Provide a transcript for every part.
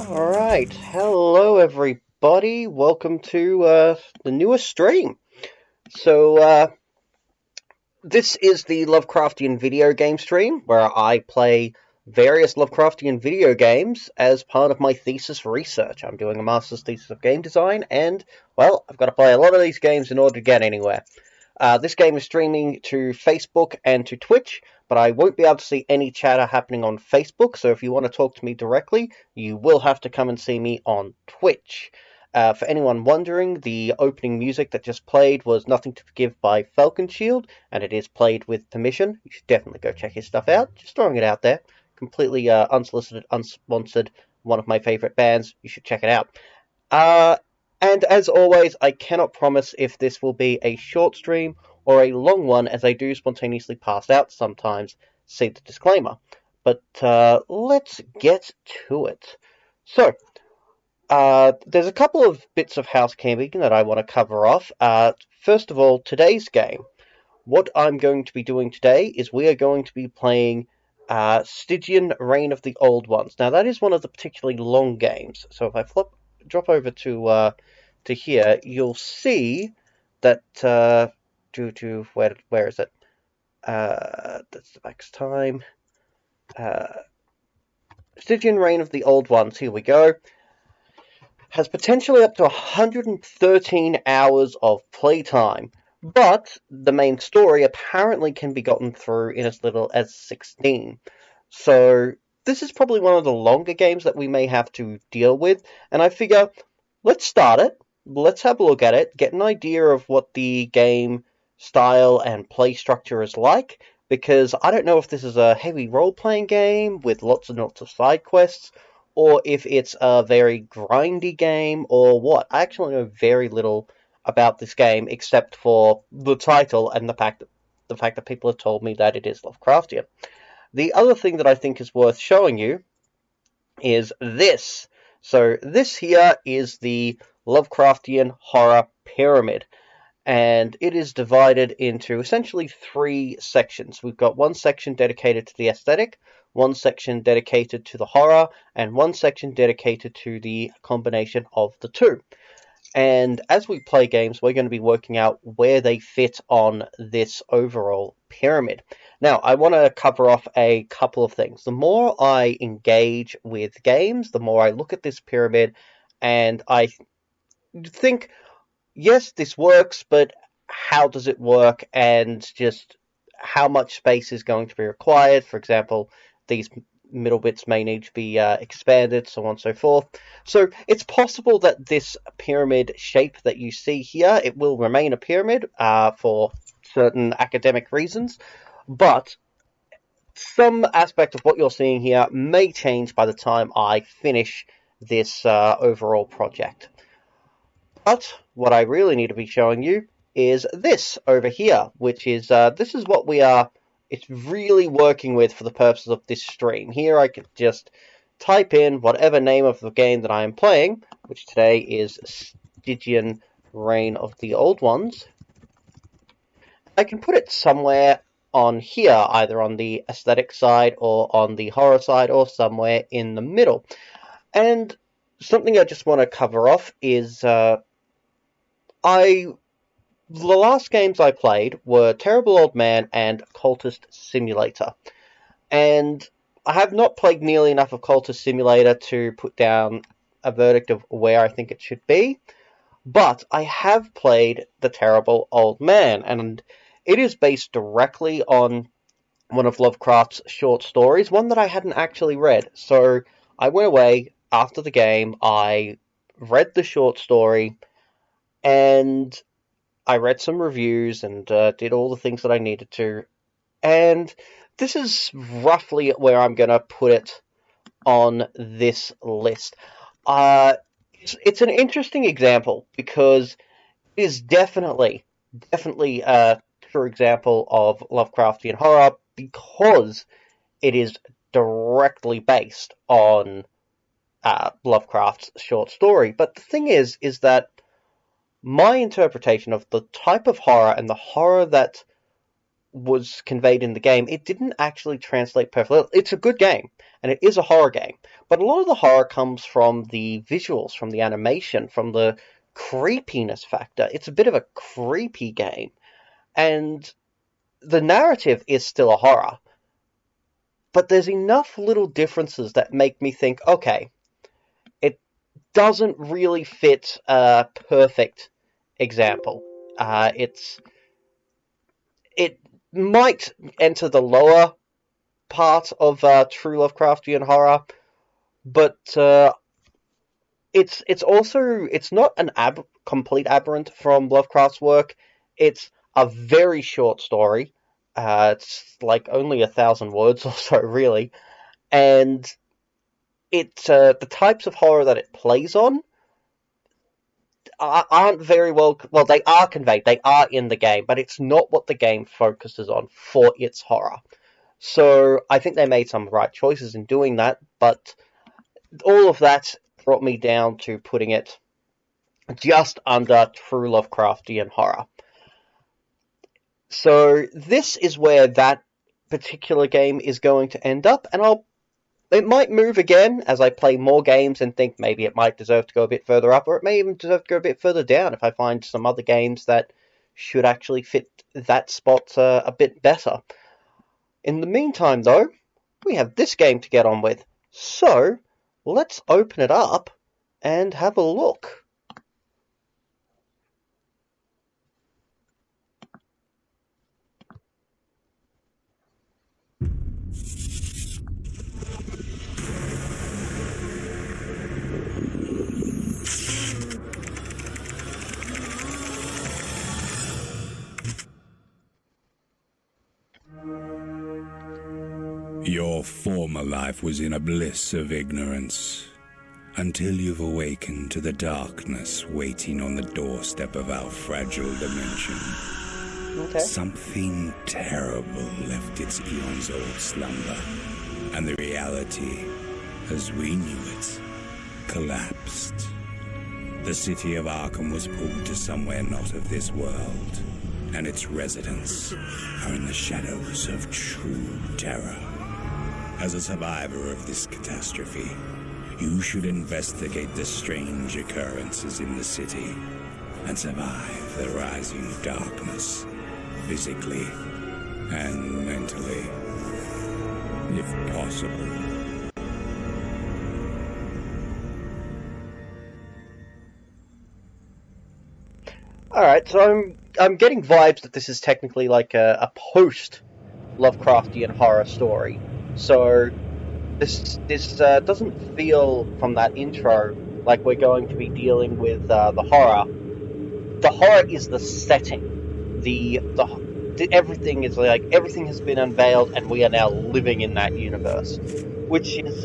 Alright, hello everybody, welcome to the newest stream. This is the Lovecraftian Video Game stream, where I play various Lovecraftian video games as part of my thesis research. I'm doing a master's thesis of game design, and, well, I've got to play a lot of these games in order to get anywhere. This game is streaming to Facebook and to Twitch, but I won't be able to see any chatter happening on Facebook, so if you want to talk to me directly, you will have to come and see me on Twitch. For anyone wondering, the opening music that just played was Nothing to Forgive by Falcon Shield, and it is played with permission. You should definitely go check his stuff out. Just throwing it out there. Completely unsolicited, unsponsored, one of my favorite bands. You should check it out. And as always, I cannot promise if this will be a short stream or a long one, as I do spontaneously pass out sometimes. See the disclaimer. But let's get to it. So, there's a couple of bits of housekeeping that I want to cover off. First of all, today's game. What I'm going to be doing today is we are going to be playing Stygian Reign of the Old Ones. Now, that is one of the particularly long games. So if I drop over to here, you'll see that where is it? That's the max time. Stygian Reign of the Old Ones. Here we go. Has potentially up to 113 hours of playtime, but the main story apparently can be gotten through in as little as 16. So this is probably one of the longer games that we may have to deal with, and I figure, let's start it, let's have a look at it, get an idea of what the game style and play structure is like, because I don't know if this is a heavy role-playing game with lots and lots of side quests, or if it's a very grindy game, or what. I actually know very little about this game, except for the title and the fact that people have told me that it is Lovecraftian. The other thing that I think is worth showing you is this. So this here is the Lovecraftian horror pyramid, and it is divided into essentially three sections. We've got one section dedicated to the aesthetic, one section dedicated to the horror, and one section dedicated to the combination of the two. And as we play games, we're going to be working out where they fit on this overall pyramid. Now, I want to cover off a couple of things. The more I engage with games, the more I look at this pyramid, and I think, yes, this works, but how does it work, and just how much space is going to be required? For example, these middle bits may need to be expanded, so on and so forth. So it's possible that this pyramid shape that you see here, it will remain a pyramid for certain academic reasons, but some aspect of what you're seeing here may change by the time I finish this overall project. But what I really need to be showing you is this over here, which is, this is what it's really working with for the purposes of this stream. Here I could just type in whatever name of the game that I am playing, which today is Stygian Reign of the Old Ones. I can put it somewhere on here, either on the aesthetic side or on the horror side or somewhere in the middle. And something I just want to cover off is the last games I played were Terrible Old Man and Cultist Simulator. And I have not played nearly enough of Cultist Simulator to put down a verdict of where I think it should be. But I have played The Terrible Old Man, and it is based directly on one of Lovecraft's short stories, one that I hadn't actually read. So I went away after the game, I read the short story, and I read some reviews and did all the things that I needed to. And this is roughly where I'm going to put it on this list. It's an interesting example because it is definitely a true example of Lovecraftian horror because it is directly based on Lovecraft's short story. But the thing is that my interpretation of the type of horror and the horror that was conveyed in the game, it didn't actually translate perfectly. It's a good game, and it is a horror game, but a lot of the horror comes from the visuals, from the animation, from the creepiness factor. It's a bit of a creepy game, and the narrative is still a horror, but there's enough little differences that make me think, okay, it doesn't really fit a perfect example. It might enter the lower part of true Lovecraftian horror, but it's not an complete aberrant from Lovecraft's work. It's a very short story. It's like only 1,000 words or so, really, and the types of horror that it plays on aren't very well. Well, they are conveyed. They are in the game, but it's not what the game focuses on for its horror. So I think they made some right choices in doing that, but all of that brought me down to putting it just under true Lovecraftian horror. So this is where that particular game is going to end up, and it might move again as I play more games and think maybe it might deserve to go a bit further up, or it may even deserve to go a bit further down if I find some other games that should actually fit that spot a bit better. In the meantime, though, we have this game to get on with, so let's open it up and have a look. Your former life was in a bliss of ignorance, until you've awakened to the darkness waiting on the doorstep of our fragile dimension. Okay. Something terrible left its eons-old slumber, and the reality, as we knew it, collapsed. The city of Arkham was pulled to somewhere not of this world, and its residents are in the shadows of true terror. As a survivor of this catastrophe, you should investigate the strange occurrences in the city and survive the rising darkness, physically and mentally, if possible. Alright, so I'm getting vibes that this is technically like a post Lovecraftian horror story. So this doesn't feel from that intro like we're going to be dealing with the horror. The horror is the setting. Everything is like everything has been unveiled, and we are now living in that universe, which is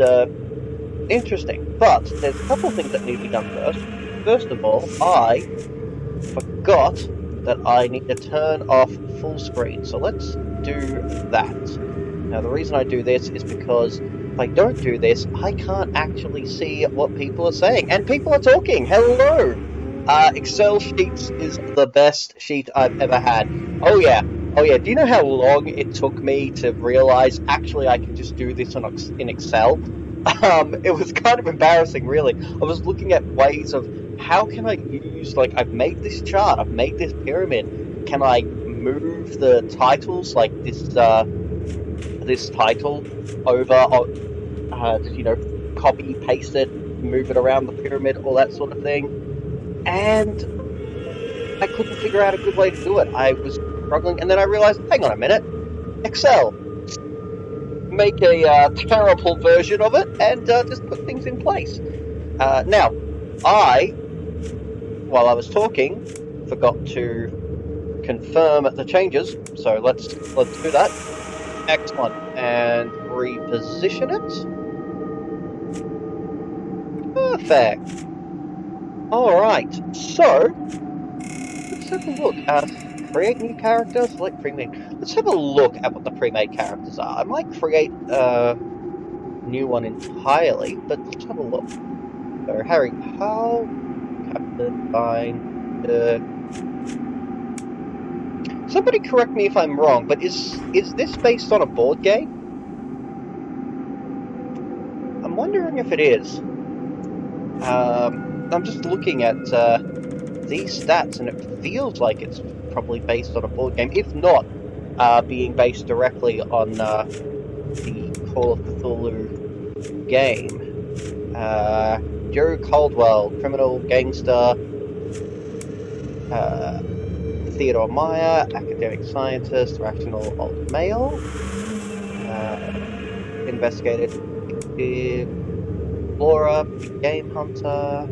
interesting. But there's a couple of things that need to be done first. First of all, I forgot that I need to turn off full screen. So let's do that. Now, the reason I do this is because if I don't do this, I can't actually see what people are saying. And people are talking! Hello! Excel sheets is the best sheet I've ever had. Oh yeah. Do you know how long it took me to realize, actually, I can just do this in Excel? It was kind of embarrassing, really. I was looking at ways of, how can I use, like, I've made this chart, I've made this pyramid. Can I move the titles, like this title over, copy, paste it, move it around the pyramid, all that sort of thing. And I couldn't figure out a good way to do it. I was struggling, and then I realized, hang on a minute, Excel. Make a terrible version of it, and just put things in place. Now, while I was talking, forgot to confirm the changes, so let's do that. Excellent. And reposition it. Perfect. Alright, so let's have a look. Create new characters, select pre-made. Let's have a look at what the pre-made characters are. I might create a new one entirely, but let's have a look. So, Harry Powell, Captain Fine, Somebody correct me if I'm wrong, but is this based on a board game? I'm wondering if it is. I'm just looking at these stats, and it feels like it's probably based on a board game, if not being based directly on the Call of Cthulhu game. Joe Caldwell, criminal gangster, Theodore Meyer, academic scientist, rational old male, investigated explorer, game hunter,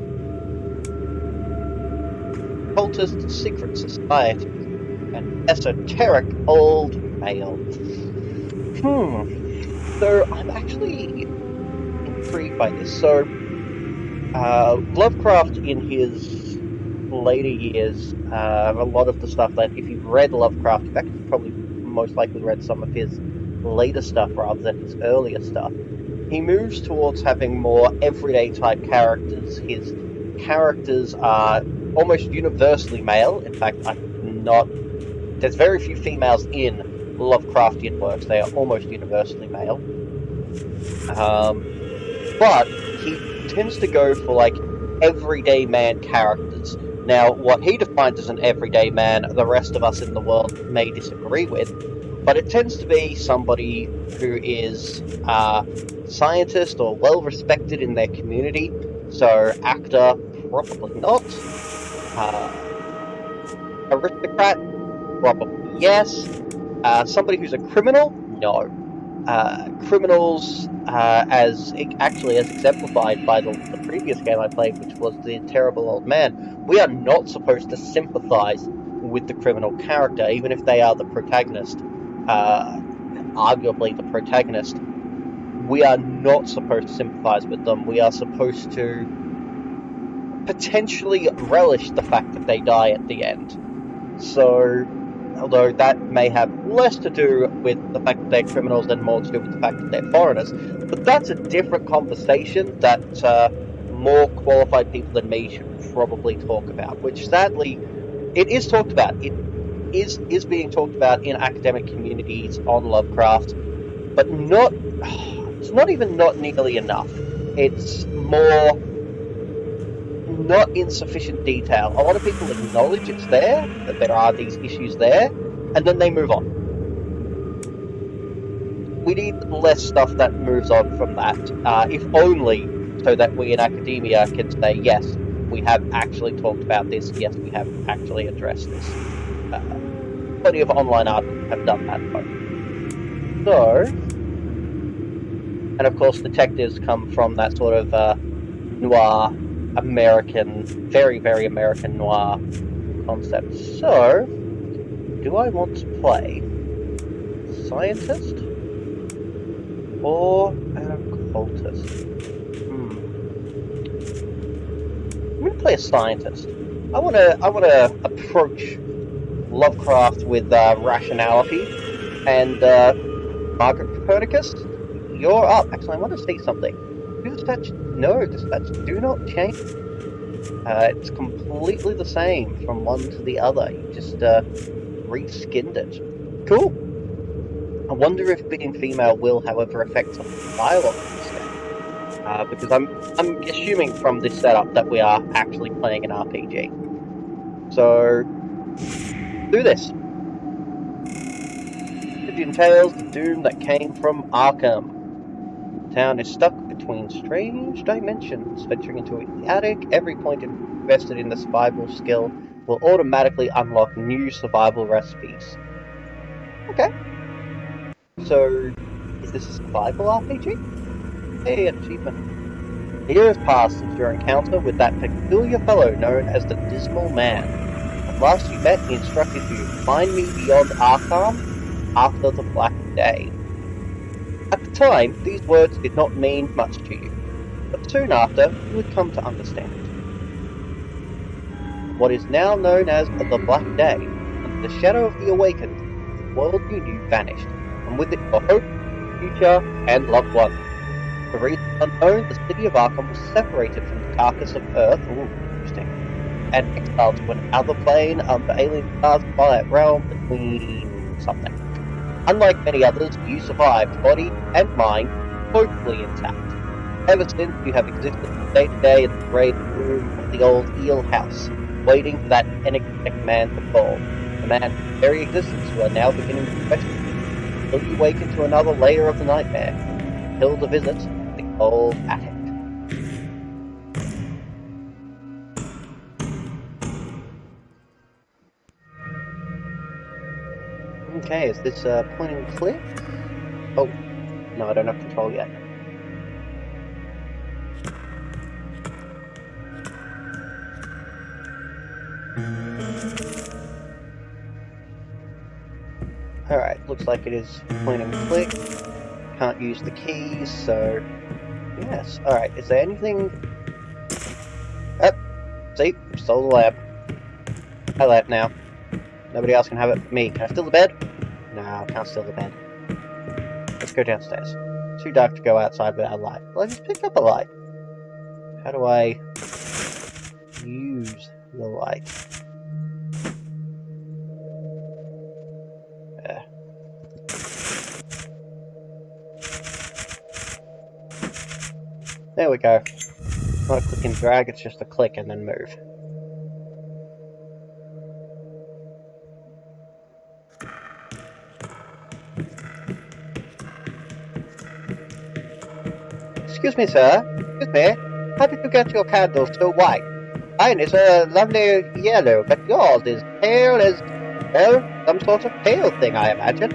cultist, secret society, and esoteric old male. So I'm actually intrigued by this. So Lovecraft, in his later years, a lot of the stuff that, if you've read Lovecraft, you've actually probably most likely read some of his later stuff rather than his earlier stuff. He moves towards having more everyday type characters. His characters are almost universally male. In fact, there's very few females in Lovecraftian works. They are almost universally male. But he tends to go for, like, everyday man characters. Now, what he defines as an everyday man, the rest of us in the world may disagree with, but it tends to be somebody who is a scientist or well-respected in their community. So, actor, probably not. Aristocrat, probably yes. Somebody who's a criminal, no. Criminals, as exemplified by the previous game I played, which was The Terrible Old Man, we are not supposed to sympathize with the criminal character, even if they are the protagonist, arguably the protagonist. We are not supposed to sympathize with them. We are supposed to potentially relish the fact that they die at the end. So, although that may have less to do with the fact that they're criminals and more to do with the fact that they're foreigners, but that's a different conversation that more qualified people than me should probably talk about, which sadly, it is talked about. It is being talked about in academic communities on Lovecraft, but it's not even not nearly enough. It's more not in sufficient detail. A lot of people acknowledge it's there, that there are these issues there, and then they move on. We need less stuff that moves on from that, if only so that we in academia can say, yes, we have actually talked about this, yes, we have actually addressed this. Plenty of online articles have done that, though. So, and of course detectives come from that sort of noir, American, very, very American noir concept. So, do I want to play scientist or an occultist? I'm gonna play a scientist. I wanna approach Lovecraft with rationality. And Margaret Copernicus, you're up. Actually, I want to see something. Do the stats? No, the stats do not change. It's completely the same from one to the other. You just reskinned it. Cool. I wonder if being female will, however, affect some dialogue in this game. Because I'm assuming from this setup that we are actually playing an RPG. So, do this. It entails the doom that came from Arkham. The town is stuck between strange dimensions. Venturing into the attic, every point invested in the survival skill will automatically unlock new survival recipes. Okay. So, is this a survival RPG? Hey, an achievement. A year has passed since your encounter with that peculiar fellow known as the Dismal Man. At last you met, he instructed you, find me beyond Arkham after the Black Day. At the time, these words did not mean much to you, but soon after, you would come to understand. What is now known as the Black Day, under the shadow of the Awakened, the world you knew vanished, and with it your hope, future, and loved ones. For reasons unknown, the city of Arkham was separated from the carcass of Earth. Ooh, interesting. and exiled to another plane of the alien stars quiet realm between something. Unlike many others, you survived, body and mind totally intact. Ever since, you have existed day to day in the great room of the old eel house, waiting for that enigmatic man to fall. The man whose very existence you are now beginning to question. Will you wake into another layer of the nightmare? Till the visit to the old attic. Okay, is this point and click? Oh, no, I don't have control yet. Alright, looks like it is point and click. Can't use the keys, so... Yes, alright, is there anything... Oh, see, stole the lamp. I left now. Nobody else can have it but me. Can I steal the bed? No, I can't steal the bed. Let's go downstairs. Too dark to go outside without a light. Well, I just picked up a light. How do I use the light? There. There we go. Not a click and drag, it's just a click and then move. Excuse me, sir. Excuse me. How did you get your candles so white? Mine is a lovely yellow, but yours is pale as, well, some sort of pale thing, I imagine.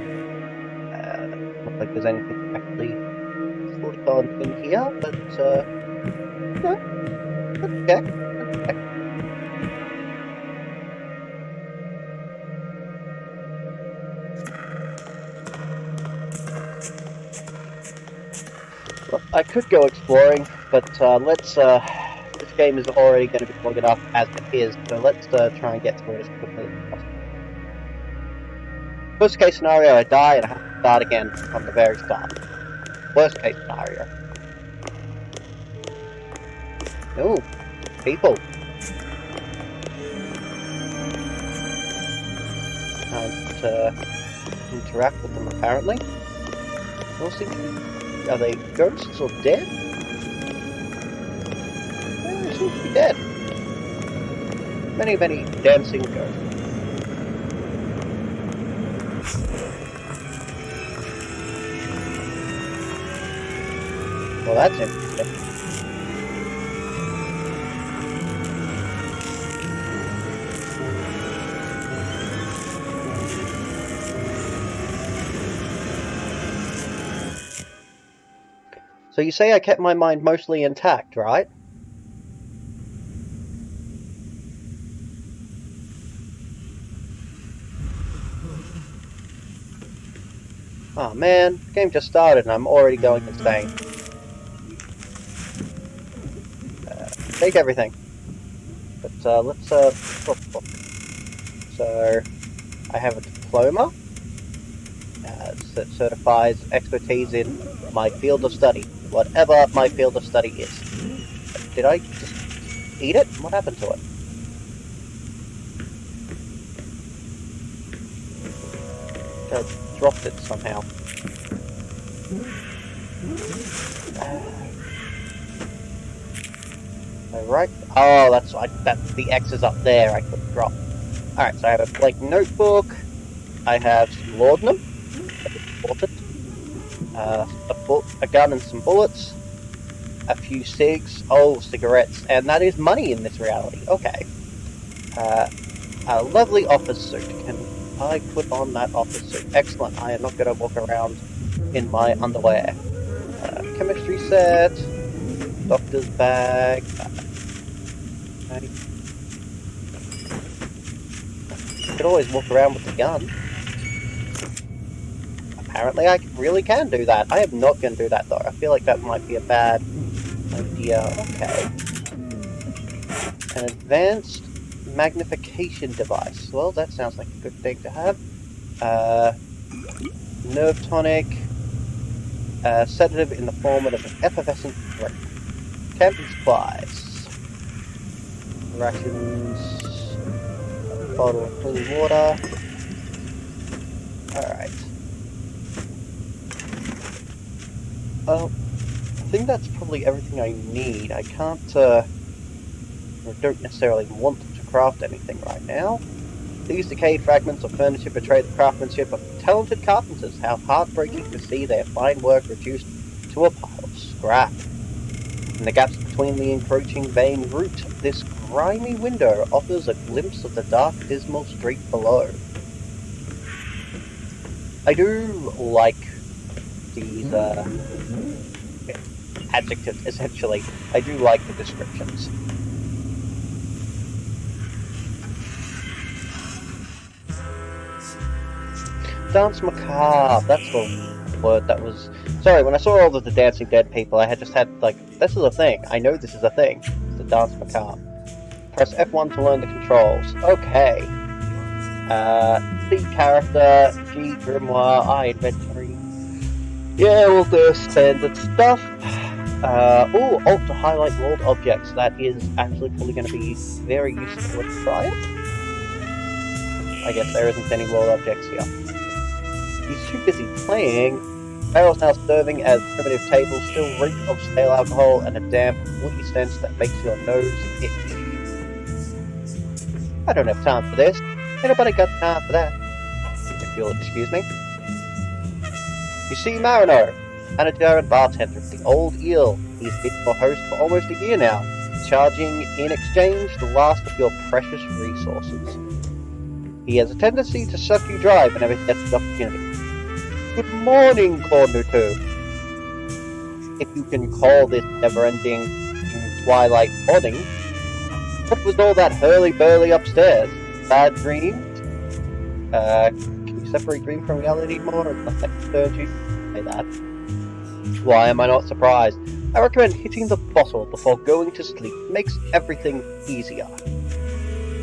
Not like there's anything actually fully on in here, but, no. Let's check. Let's check. Well, I could go exploring, but let's, this game is already going to be long enough as it is, so let's try and get through it as quickly as possible. Worst case scenario, I die and I have to start again from the very start. Worst case scenario. Ooh, people. Can't interact with them apparently. Those seem to be... Are they ghosts or dead? They seem to be dead. Many, many dancing ghosts. Well, that's interesting. So you say I kept my mind mostly intact, right? Oh man, the game just started and I'm already going insane. Take everything. But let's look. So I have a diploma that certifies expertise in my field of study. Whatever my field of study is. Did I just eat it? What happened to it? I dropped it somehow. Right? Oh, that's the X is up there. I couldn't drop. Alright, so I have a blank notebook. I have some laudanum. Important. A gun and some bullets, a few cigs, cigarettes, and that is money in this reality. Okay. A lovely office suit. Can I put on that office suit? Excellent. I am not going to walk around in my underwear. Chemistry set, doctor's bag. Okay. You could always walk around with the gun. Apparently I really can do that. I am not going to do that though. I feel like that might be a bad idea. Okay. An advanced magnification device. Well, that sounds like a good thing to have. Nerve tonic. Sedative in the form of an effervescent drink. Camping supplies. rations, a bottle of clean water. Alright. I think that's probably everything I need. I can't, or don't necessarily want to craft anything right now. These decayed fragments of furniture betray the craftsmanship of talented carpenters. How heartbreaking to see their fine work reduced to a pile of scrap. In the gaps between the encroaching vein root, this grimy window offers a glimpse of the dark, dismal street below. I do like these, adjectives, essentially. I do like the descriptions. Dance macabre, that's the word that was... Sorry, when I saw all of the Dancing Dead people, I had just had, like, this is a thing. I know this is a thing. It's the dance macabre. Press F1 to learn the controls. Okay. C character, G grimoire, I inventory. Yeah, we'll do standard stuff. Oh, Alt to highlight walled objects. That is actually probably going to be very useful. Let's try it. I guess there isn't any walled objects here. He's too busy playing. Barrel's now serving as primitive tables, still reek of stale alcohol and a damp, woody stench that makes your nose itch. I don't have time for this. Anybody got time for that? If you'll excuse me. You see Marino, manager and bartender of the Old Eel. He's been your host for almost a year now, charging in exchange the last of your precious resources. He has a tendency to suck you dry whenever he gets the opportunity. Good morning, Cornuto. If you can call this never-ending twilight morning. What was all that hurly-burly upstairs? Bad dreams? Can you separate dream from reality more? Or nothing concerns you? Say that. Why am I not surprised? I recommend hitting the bottle before going to sleep. It makes everything easier.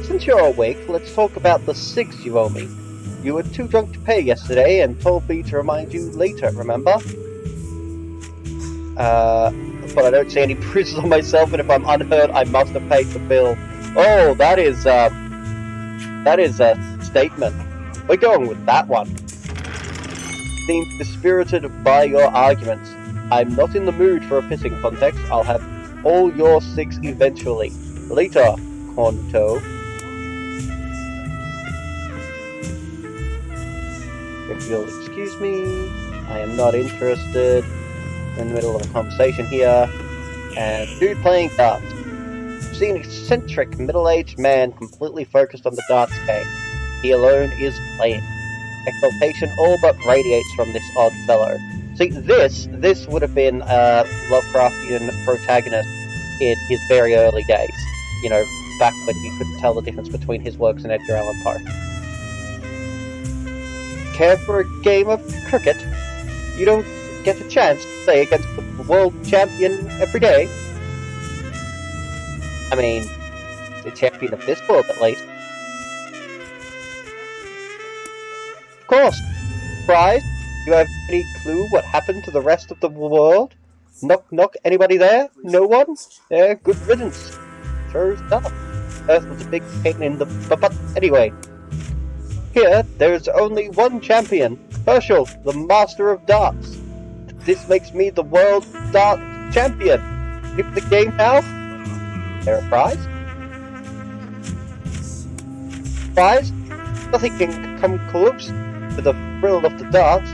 Since you're awake, let's talk about the cigs you owe me. You were too drunk to pay yesterday and told me to remind you later, remember? But I don't see any bruises on myself, and if I'm unhurt, I must have paid the bill. Oh, that is a statement. We're going with that one. Seems dispirited by your arguments. I'm not in the mood for a pissing contest. I'll have all your cigs eventually. Later, Cornto. If you'll excuse me, I am not interested. In the middle of a conversation here. And dude playing darts. You see an eccentric, middle-aged man completely focused on the darts game. He alone is playing. Exaltation all but radiates from this odd fellow. See, this would have been a Lovecraftian protagonist in his very early days. You know, back when you couldn't tell the difference between his works and Edgar Allan Poe. Care for a game of cricket? You don't get a chance to play against the world champion every day. I mean, the champion of this world at least. Of course. Surprise? You have any clue what happened to the rest of the world? Knock knock, anybody there? No one? Good riddance. Throws up. Earth was a big pain in the butt. Anyway. Here, there's only one champion. Herschel, the master of darts. This makes me the world dart champion. Skip the game now? There a prize? Prize? Nothing can come close to the thrill of the darts.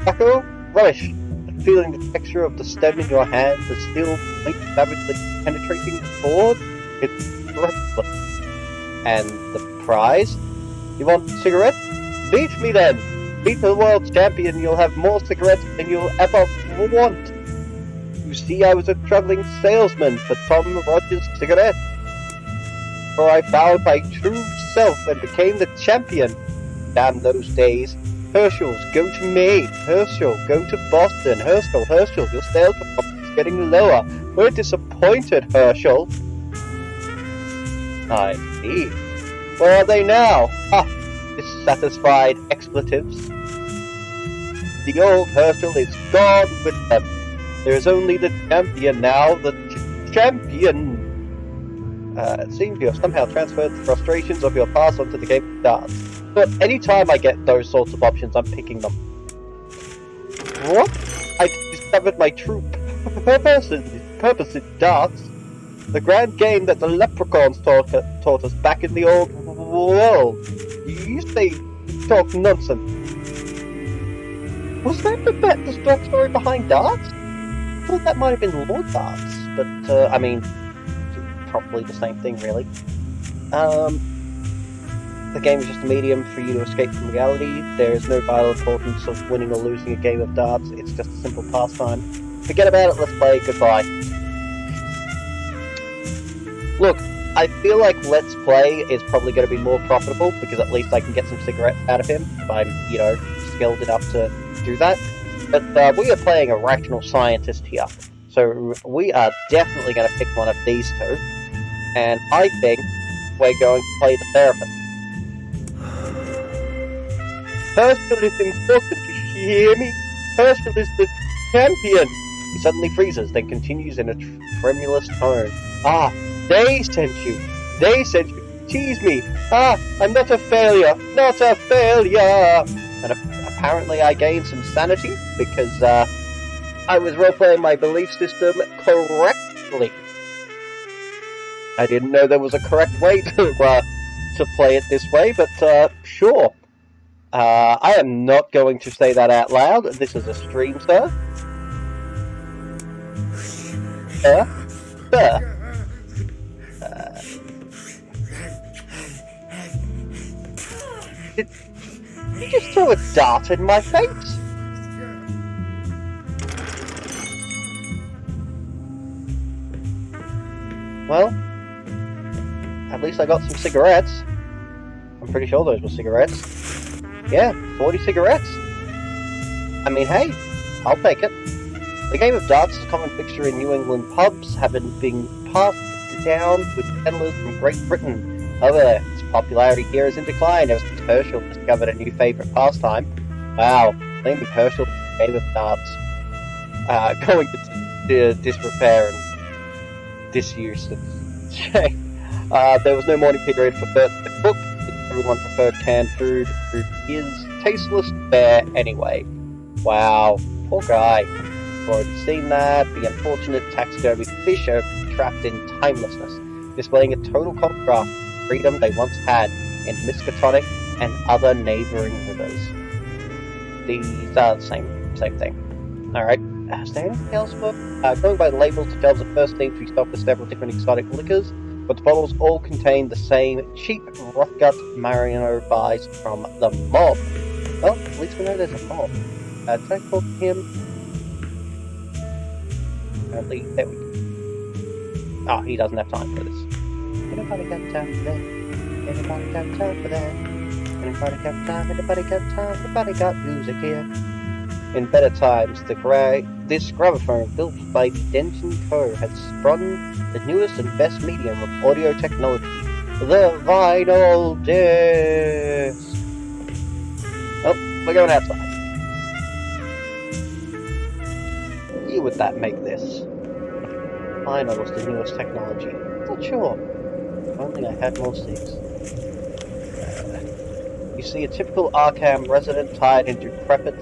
Taco? Rubbish. But feeling the texture of the stem in your hand, the steel blade savagely penetrating the board? It's breathless. And the prize? You want a cigarette? Beat me then! Beat the world champion, you'll have more cigarettes than you'll ever want. You see, I was a traveling salesman for Tom Rogers' cigarettes. For I found my true self and became the champion. Damn those days. Herschel's, go to Maine. Herschel, go to Boston. Herschel, your sales performance is getting lower. We're disappointed, Herschel. I see. Where are they now? Ha! Dissatisfied expletives. The old Herschel is gone with them. There is only the champion now, the champion. It seems you have somehow transferred the frustrations of your past onto the game of darts. But anytime I get those sorts of options, I'm picking them. What? I discovered my true purpose in darts. The grand game that the leprechauns taught us back in the old world. You say talk nonsense. Was that the backstory behind darts? I thought that might have been Lord Darts, but I mean, probably the same thing, really. The game is just a medium for you to escape from reality. There is no vital importance of winning or losing a game of darts. It's just a simple pastime. Forget about it. Let's play. Goodbye. Look, I feel like Let's Play is probably going to be more profitable because at least I can get some cigarettes out of him if I'm, skilled enough to do that. But we are playing a rational scientist here, so we are definitely going to pick one of these two. And I think we're going to play the therapist. Herschel is important, you hear me? Herschel is the champion! He suddenly freezes, then continues in a tremulous tone. Ah, they sent you! They sent you! Tease me! Ah, I'm not a failure! Not a failure! And apparently I gained some sanity, because I was role-playing my belief system correctly. I didn't know there was a correct way to play it this way, but sure. I am not going to say that out loud. This is a stream, sir. Sir. Did you just throw a dart in my face? Well, at least I got some cigarettes. I'm pretty sure those were cigarettes. Yeah, 40 cigarettes. I mean, hey, I'll take it. The game of darts is a common fixture in New England pubs, having been passed down with settlers from Great Britain. However, its popularity here is in decline ever since Herschel discovered a new favourite pastime. Wow, named Herschel's game of darts. Going to disrepair and disuse. There was no morning period for Bert the cook. Everyone preferred canned food. Food is tasteless fare anyway. Wow, poor guy. We've already seen that. The unfortunate taxidermy fish are trapped in timelessness, displaying a total contrast to the freedom they once had in Miskatonic and other neighbouring rivers. These are the same thing. Alright, is there anything else? Going by the labels, the shelves at first seem to be stocked with several different exotic liquors, but the bottles all contain the same cheap, rough-gut Marino buys from the mob. Well, at least we know there's a mob. Did I talk to him? Apparently, there we go. Oh, he doesn't have time for this. Anybody got time for that? Anybody got time for that? Anybody got time? Anybody got time? Anybody got music here? In better times, this gramophone built by the Denton Co. has sprung the newest and best medium of audio technology, the vinyl disc. Oh, we're going outside. You would that make this? Vinyl was the newest technology. Not sure. If only I had more sticks. You see a typical Arkham resident tired and decrepit,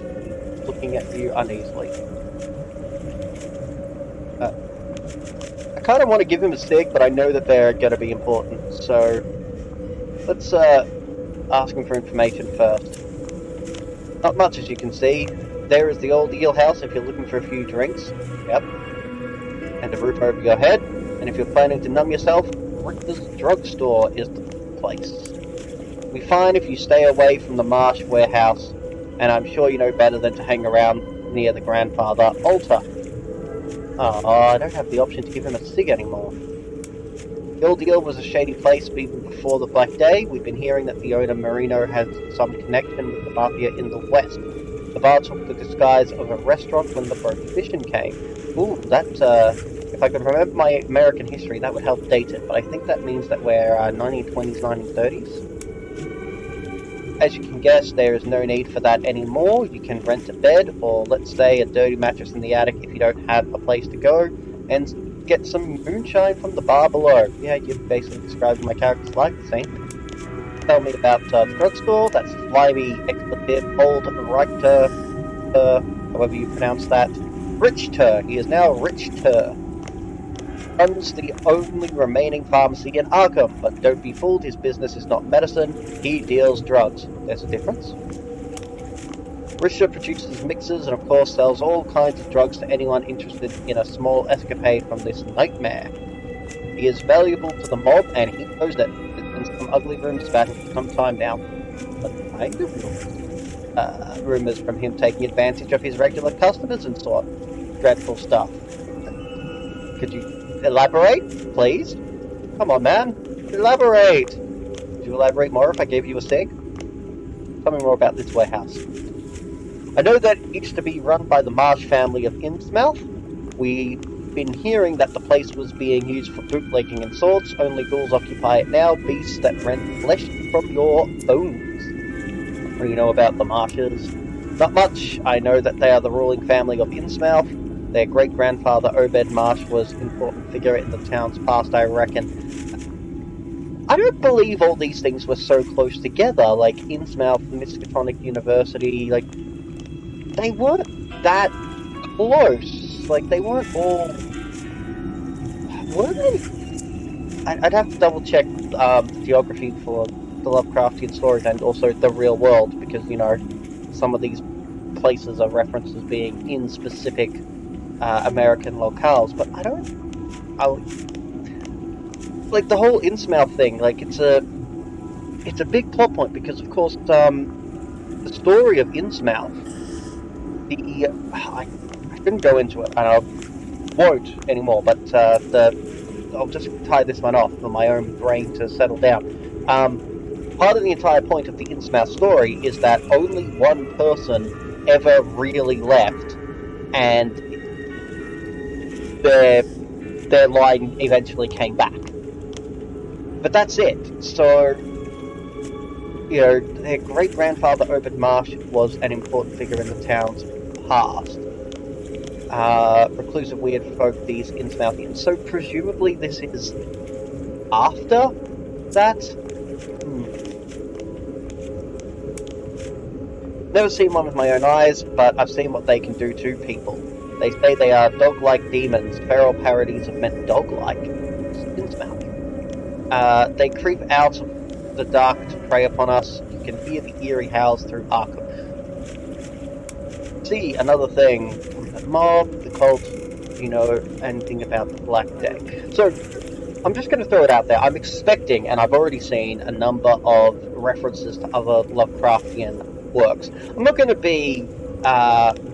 looking at you uneasily. I kind of want to give him a cig, but I know that they're going to be important, so let's ask him for information first. Not much, as you can see. There is the old eel house if you're looking for a few drinks. Yep. And a roof over your head. And if you're planning to numb yourself, Richter's drugstore is the place. We find if you stay away from the Marsh warehouse, and I'm sure you know better than to hang around near the grandfather altar. Oh, I don't have the option to give him a cig anymore. The old eel was a shady place even before the Black Day. We've been hearing that the owner Marino has some connection with the mafia in the West. The bar took the disguise of a restaurant when the Prohibition came. Ooh, that, if I could remember my American history, that would help date it, but I think that means that we're 1920s, 1930s. As you can guess, there is no need for that anymore. You can rent a bed, or let's say a dirty mattress in the attic if you don't have a place to go, and get some moonshine from the bar below. Yeah, you've basically described my character's life the same. Tell me about the drugstore. That's slimy expletive old Richter, however you pronounce that. Richter. He is now Richter. Runs the only remaining pharmacy in Arkham, but don't be fooled, his business is not medicine, he deals drugs. There's a difference. Richter produces mixes and of course sells all kinds of drugs to anyone interested in a small escapade from this nightmare. He is valuable to the mob and he knows that. There's been some ugly rumors about him for some time now. But kind of rumors. Rumors from him taking advantage of his regular customers and sort. Dreadful stuff. Could you elaborate, please? Come on, man. Elaborate! Could you elaborate more if I gave you a cig? Tell me more about this warehouse. I know that it used to be run by the Marsh family of Innsmouth. We've been hearing that the place was being used for bootlegging and sorts. Only ghouls occupy it now, beasts that rend flesh from your bones. What do you know about the Marshes? Not much. I know that they are the ruling family of Innsmouth. Their great-grandfather, Obed Marsh, was an important figure in the town's past, I reckon. I don't believe all these things were so close together, like Innsmouth, Miskatonic University, like, they weren't that close. Like, they weren't all... Were they? I'd have to double-check the geography for the Lovecraftian stories and also the real world, because, you know, some of these places are referenced as being in specific American locales, but like the whole Innsmouth thing, like it's a big plot point because of course the story of Innsmouth, I didn't go into it and I won't anymore, but I'll just tie this one off for my own brain to settle down. Part of the entire point of the Innsmouth story is that only one person ever really left, and their line eventually came back. But that's it. So, you know, their great-grandfather, Obed Marsh, was an important figure in the town's past. Reclusive weird folk, these Innsmouthians. So presumably this is after that? Never seen one with my own eyes, but I've seen what they can do to people. They say they are dog-like demons, feral parodies of men dog-like. Innsmouth. They creep out of the dark to prey upon us. You can hear the eerie howls through Arkham. See, another thing, the mob, the cult, you know, anything about the Black Deck. So, I'm just going to throw it out there. I'm expecting, and I've already seen, a number of references to other Lovecraftian works. I'm not going to be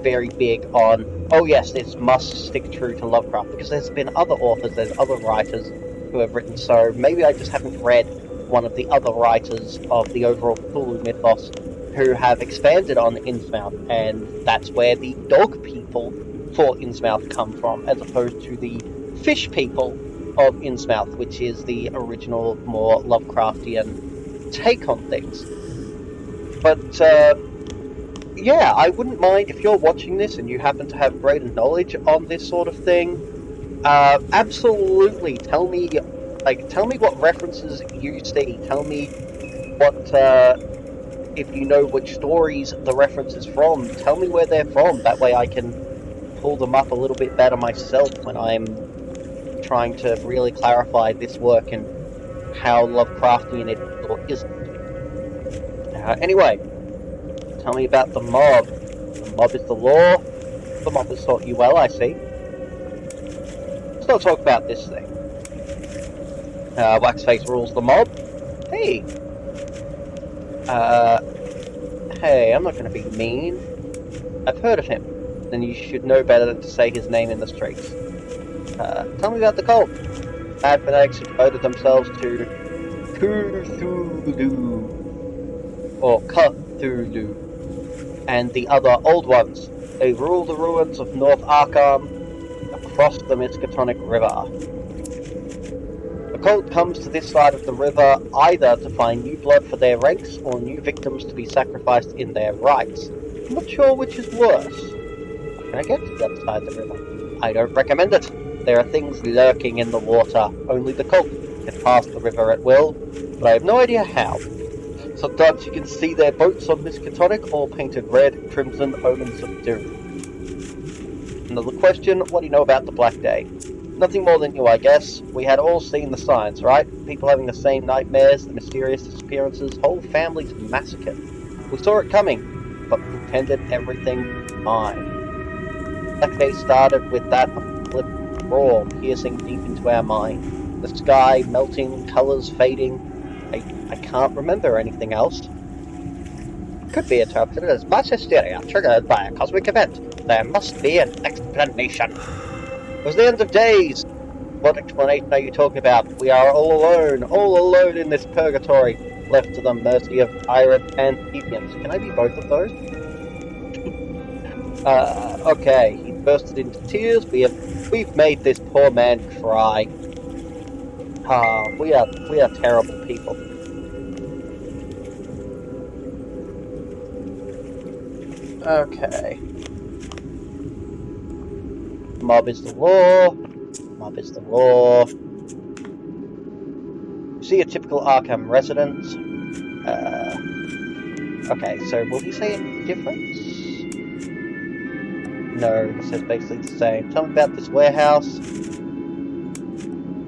very big on, oh yes, this must stick true to Lovecraft, because there's been other authors, there's other writers who have written, so maybe I just haven't read one of the other writers of the overall Cthulhu mythos who have expanded on Innsmouth, and that's where the dog people for Innsmouth come from, as opposed to the fish people of Innsmouth, which is the original, more Lovecraftian take on things. But, yeah, I wouldn't mind if you're watching this and you happen to have greater knowledge on this sort of thing. Absolutely, tell me what references you see. Tell me what, if you know which stories the reference is from. Tell me where they're from. That way I can pull them up a little bit better myself when I'm trying to really clarify this work and how Lovecraftian it is or isn't. Anyway, tell me about the mob. The mob is the law. The mob has taught you well, I see. Let's not talk about this thing. Waxface rules the mob. Hey! Hey, I'm not going to be mean. I've heard of him. Then you should know better than to say his name in the streets. Tell me about the cult. Bad fanatics who devoted themselves to Cthulhu. Or Cthulhu, and the other old ones. They rule the ruins of North Arkham across the Miskatonic River. The cult comes to this side of the river either to find new blood for their ranks or new victims to be sacrificed in their rites. I'm not sure which is worse. How can I get to the other side of the river? I don't recommend it. There are things lurking in the water. Only the cult can pass the river at will, but I have no idea how. Sometimes you can see their boats on Miskatonic, all painted red, crimson, omens of doom. Another question, what do you know about the Black Day? Nothing more than you, I guess. We had all seen the signs, right? People having the same nightmares, the mysterious disappearances, whole families massacred. We saw it coming, but pretended everything fine. Black Day started with that flip roar piercing deep into our mind. The sky melting, colours fading. I can't remember anything else. Could be interpreted as mass hysteria triggered by a cosmic event. There must be an explanation. It was the end of days. What explanation are you talking about? We are all alone in this purgatory, left to the mercy of tyrants and deviants. Can I be both of those? Okay, he bursted into tears. We've made this poor man cry. We are terrible people. Okay. Mob is the law. Mob is the law. See a typical Arkham resident. Okay, so will he say any difference? No, it says basically the same. Tell me about this warehouse.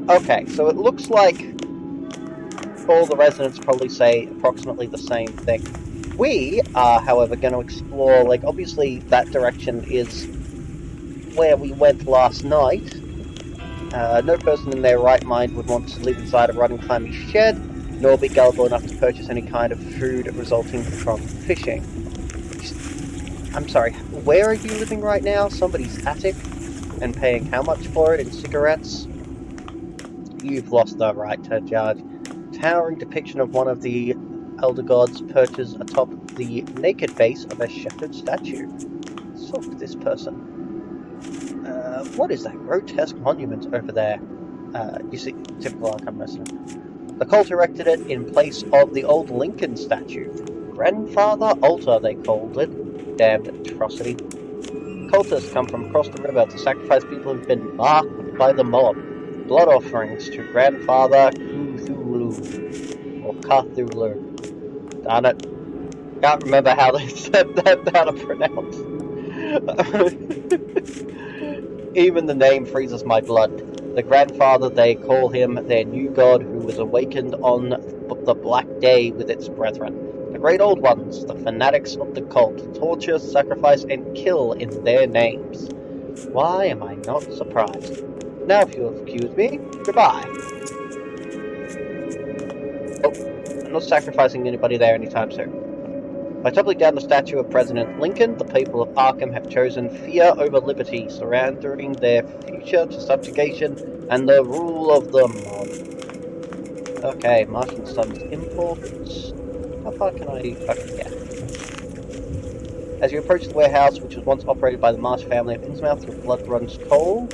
Okay, so it looks like all the residents probably say approximately the same thing. We are, however, going to explore, like, obviously that direction is where we went last night. No person in their right mind would want to live inside a rotting clammy shed, nor be gullible enough to purchase any kind of food resulting from fishing. I'm sorry, where are you living right now? Somebody's attic? And paying how much for it in cigarettes? You've lost the right to judge. Towering depiction of one of the elder gods perches atop the naked base of a shattered statue. Soft, this person. What is that grotesque monument over there? You see, typical Arkham resident. The cult erected it in place of the old Lincoln statue. Grandfather Altar, they called it. Damned atrocity. Cultists come from across the river to sacrifice people who've been marked by the mob. Blood offerings to Grandfather Cthulhu. Or Cthulhu. Darn it. Can't remember how they said that, how to pronounce. Even the name freezes my blood. The Grandfather, they call him their new god who was awakened on the Black Day with its brethren. The great old ones, the fanatics of the cult, torture, sacrifice, and kill in their names. Why am I not surprised? Now if you'll excuse me, goodbye. Oh, I'm not sacrificing anybody there anytime soon. By toppling down the statue of President Lincoln, the people of Arkham have chosen fear over liberty, surrendering their future to subjugation and the rule of the mob. Okay, Martian Sun's imports. How far can I... Okay, yeah. As you approach the warehouse, which was once operated by the Marsh family of Innsmouth, your blood runs cold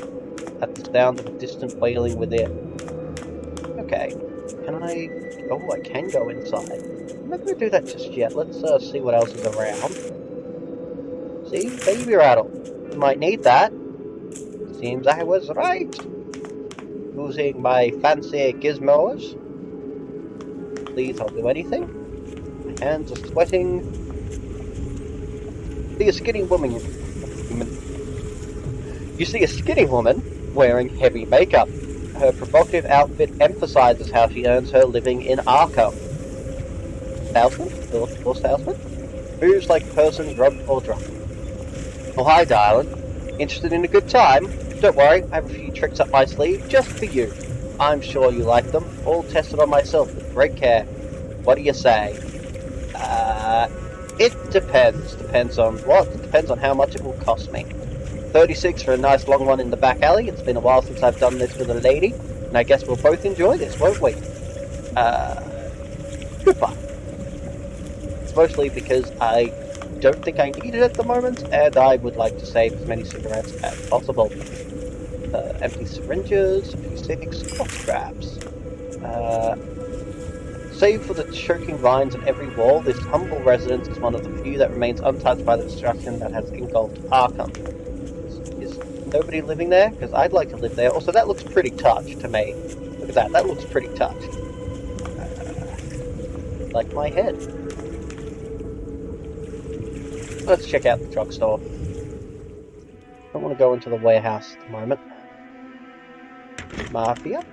at the sound of a distant wailing within. Okay, can I... Oh, I can go inside. I'm not going to do that just yet. Let's see what else is around. See? Baby rattle. We might need that. Seems I was right. Using my fancy gizmos. Please, I'll do anything. My hands are sweating. See a skinny woman. You see a skinny woman wearing heavy makeup. Her provocative outfit emphasizes how she earns her living in Arkham. Salesman? Or salesman? Moves like a person drugged or drunk. Oh, hi, darling. Interested in a good time? Don't worry, I have a few tricks up my sleeve just for you. I'm sure you like them. All tested on myself with great care. What do you say? It depends. Depends on what? It depends on how much it will cost me. 36 for a nice long one in the back alley. It's been a while since I've done this with a lady, and I guess we'll both enjoy this, won't we? Goodbye. It's mostly because I don't think I need it at the moment, and I would like to save as many cigarettes as possible. Empty syringes, a few sticks, box scraps. Save for the choking vines on every wall, this humble residence is one of the few that remains untouched by the destruction that has engulfed Arkham. Is Nobody living there? Because I'd like to live there. Also, that looks pretty touched to me. Look at that. That looks pretty touched. Like my head. Let's check out the drugstore. I don't want to go into the warehouse at the moment. Mafia?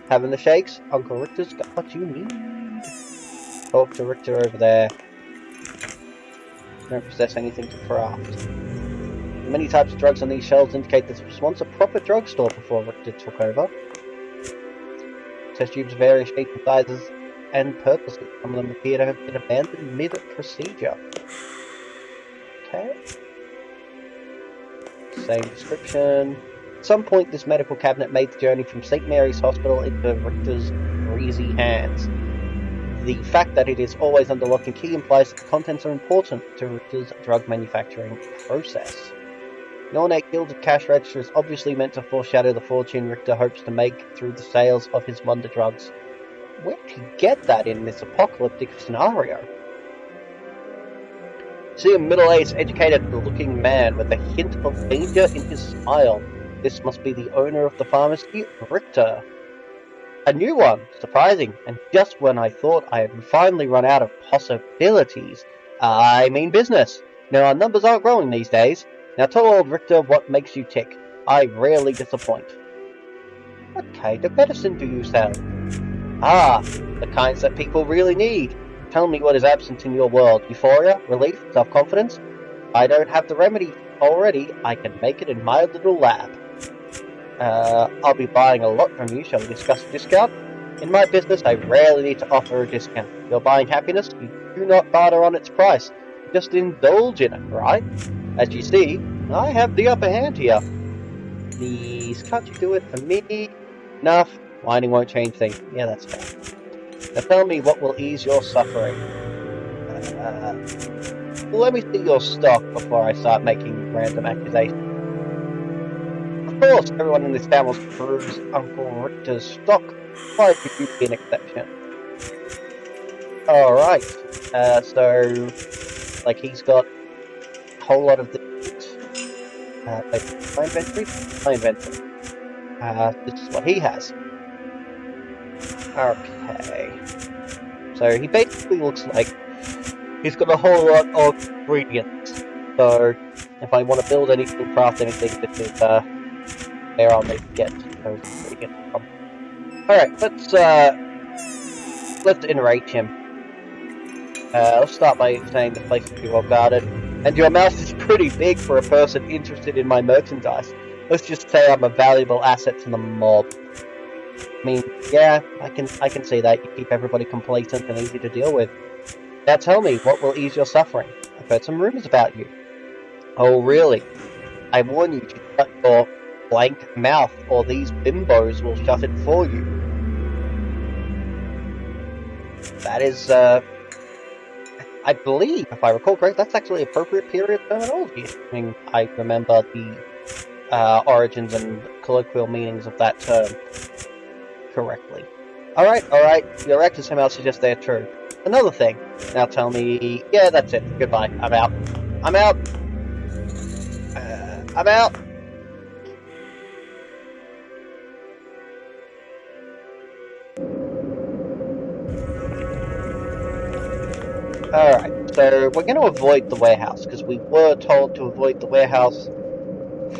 Having the shakes? Uncle Richter's got what you need. Talk to Richter over there. Don't possess anything to craft. The many types of drugs on these shelves indicate this was once a proper drugstore before Richter took over. Test tubes of various shapes and sizes and purposes. Some of them appear to have been abandoned mid-procedure. Okay. Same description. At some point, this medical cabinet made the journey from St. Mary's Hospital into Richter's greasy hands. The fact that it is always under lock and key implies that the contents are important to Richter's drug manufacturing process. The ornate gilded cash register is obviously meant to foreshadow the fortune Richter hopes to make through the sales of his wonder drugs. Where did he get that in this apocalyptic scenario? See a middle-aged, educated-looking man with a hint of danger in his smile. This must be the owner of the pharmacy, Richter. A new one, surprising, and just when I thought I had finally run out of possibilities. I mean business. Now our numbers aren't growing these days. Now tell old Richter what makes you tick. I rarely disappoint. What kind of medicine do you sell? Ah, the kinds that people really need. Tell me what is absent in your world. Euphoria, relief, self-confidence? If I don't have the remedy already, I can make it in my little lab. I'll be buying a lot from you. Shall we discuss a discount? In my business, I rarely need to offer a discount. You're buying happiness, you do not barter on its price. Just indulge in it, right? As you see, I have the upper hand here. Please, can't you do it for me? Enough. Whining won't change things. Yeah, that's fair. Now tell me what will ease your suffering. Let me see your stock before I start making random accusations. Of course, everyone in this town will peruse Uncle Richter's stock. Why could you be an exception? Alright, so, like, he's got a whole lot of this. My inventory? My inventory. This is what he has. Okay. So, he basically looks like he's got a whole lot of ingredients. So, if I want to build anything, craft anything, this is, where I'll need to get those ingredients from. Alright, let's iterate him. Let's start by saying the place is pretty well guarded. And your mouth is pretty big for a person interested in my merchandise. Let's just say I'm a valuable asset to the mob. I mean, yeah, I can see that. You keep everybody complacent and easy to deal with. Now tell me, what will ease your suffering? I've heard some rumors about you. Oh, really? I warn you to shut your blank mouth, or these bimbos will shut it for you. That is, I believe, if I recall correctly, that's actually appropriate period terminology. I mean, I remember the origins and colloquial meanings of that term correctly. Alright, your actors somehow suggest they're true. Another thing. Now tell me... Yeah, that's it. Goodbye. I'm out. I'm out! I'm out! Alright, so we're going to avoid the warehouse, because we were told to avoid the warehouse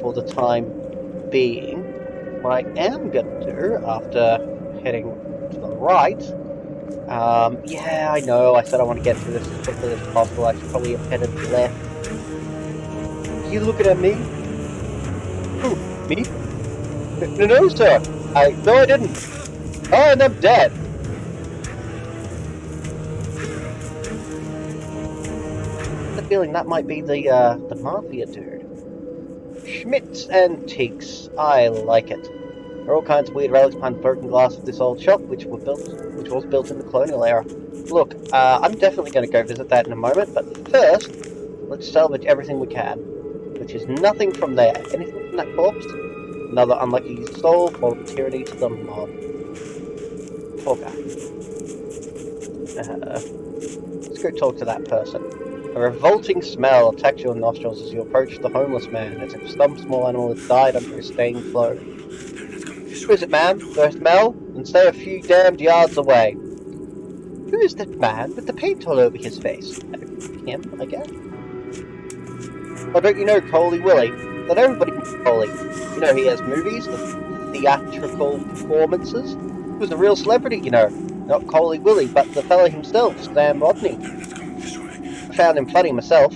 for the time being. What I am going to do, after heading to the right... yeah, I know, I said I want to get through this as quickly as possible. I should probably have headed left. You looking at me? Who? Me? No, sir! No, I didn't! Oh, and I'm dead! I have a feeling that might be the Mafia dude. Schmidt's Antiques. I like it. There are all kinds of weird relics behind the broken glass of this old shop, which was built in the colonial era. Look, I'm definitely going to go visit that in a moment, but first, let's salvage everything we can. Which is nothing from there. Anything from that corpse? Another unlucky soul for tyranny to the mob. Poor guy. Let's go talk to that person. A revolting smell attacks your nostrils as you approach the homeless man, as if some small animal has died under his stained clothes. Who is it, ma'am? Do I smell? And stay a few damned yards away. Who is that man with the paint all over his face? Him, I guess. Oh, don't you know Coley Willie? Then everybody knows Coley. You know he has movies, the theatrical performances. He was a real celebrity, you know. Not Coley Willie, but the fellow himself, Sam Rodney. I found him funny myself.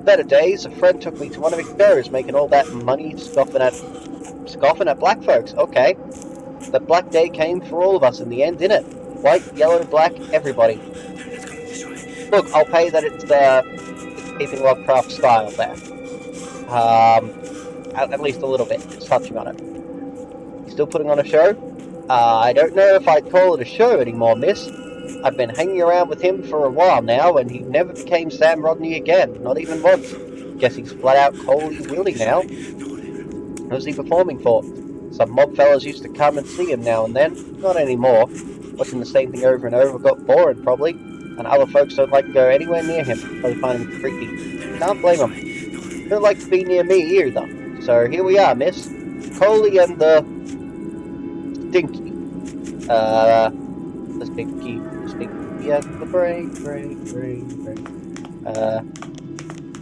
Better days, a friend took me to one of his shows, making all that money scoffing at black folks. Okay. The black day came for all of us in the end, didn't it? White, yellow, black, everybody. Look, I'll pay that it's keeping Lovecraft style there. At least a little bit. It's touching on it. You still putting on a show? I don't know if I'd call it a show anymore, miss. I've been hanging around with him for a while now, and he never became Sam Rodney again, not even once. Guess he's flat out Coley Willie now. Who's he performing for? Some mob fellas used to come and see him now and then. Not anymore. Watching the same thing over and over got boring, probably. And other folks don't like to go anywhere near him. Probably find him creepy. Can't blame them. Don't like to be near me either. So here we are, miss. Coley and the Stinky. The Stinky and the brain.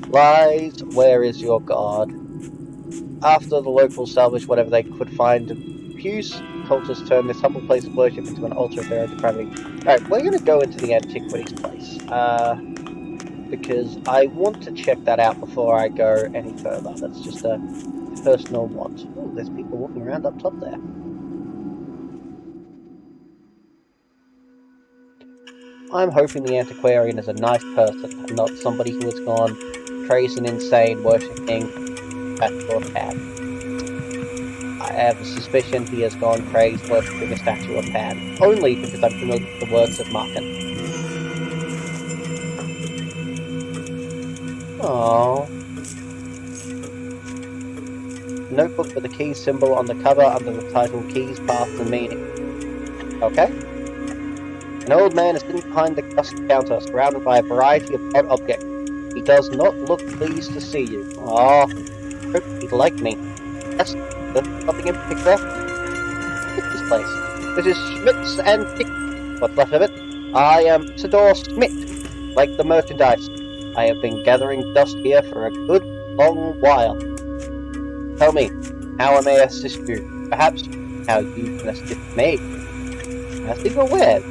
Lies, where is your god? After the locals salvaged whatever they could find of abuse, cultists turned this humble place of worship into an altar of their own depravity. Alright, we're going to go into the antiquities place. Because I want to check that out before I go any further. That's just a personal want. Oh, there's people walking around up top there. I'm hoping the antiquarian is a nice person, and not somebody who has gone crazy and insane worshipping that sort of cat. I have a suspicion he has gone crazy worshipping a statue of Pan, only because I'm familiar with the works of Markin. Aww. Notebook with the key symbol on the cover under the title Keys, Path and Meaning. Okay. An old man is sitting behind the counter, surrounded by a variety of odd objects. He does not look pleased to see you. Ah, hope he'd like me. Yes, there's nothing in particular. Look at this place. This is Schmidt's Antique. What's left of it? I am Isidore Schmidt, like the merchandise. I have been gathering dust here for a good long while. Tell me, how I may assist you? Perhaps how you can assist me. As if aware.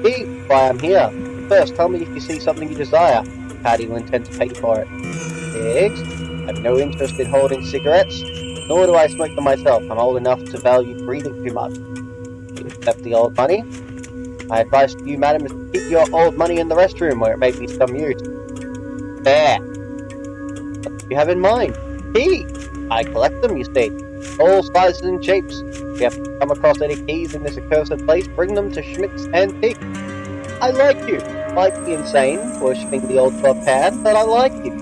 See why I'm here. First, tell me if you see something you desire. How do you intend to pay for it? Pigs? I have no interest in holding cigarettes, nor do I smoke them myself. I'm old enough to value breathing too much. Do you accept the old money? I advise you, madam, to keep your old money in the restroom where it may be some use. There. What do you have in mind? Key! I collect them, you see. All sizes and shapes. If you have to come across any keys in this accursed place, bring them to Schmidt's Antique. I like you. Might be insane, worshipping the old god Pan, but I like you.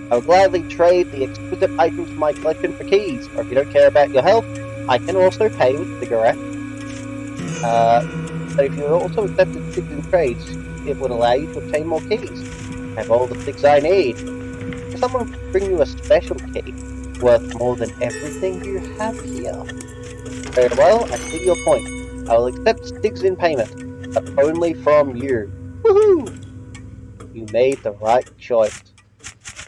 I will gladly trade the exquisite items from my collection for keys, or if you don't care about your health, I can also pay with cigarettes. But if you also accepted sticks in trades, it would allow you to obtain more keys. I have all the sticks I need. If someone could bring you a special key, worth more than everything you have here. Very well, I see your point. I will accept sticks in payment, but only from you. Woohoo! You made the right choice.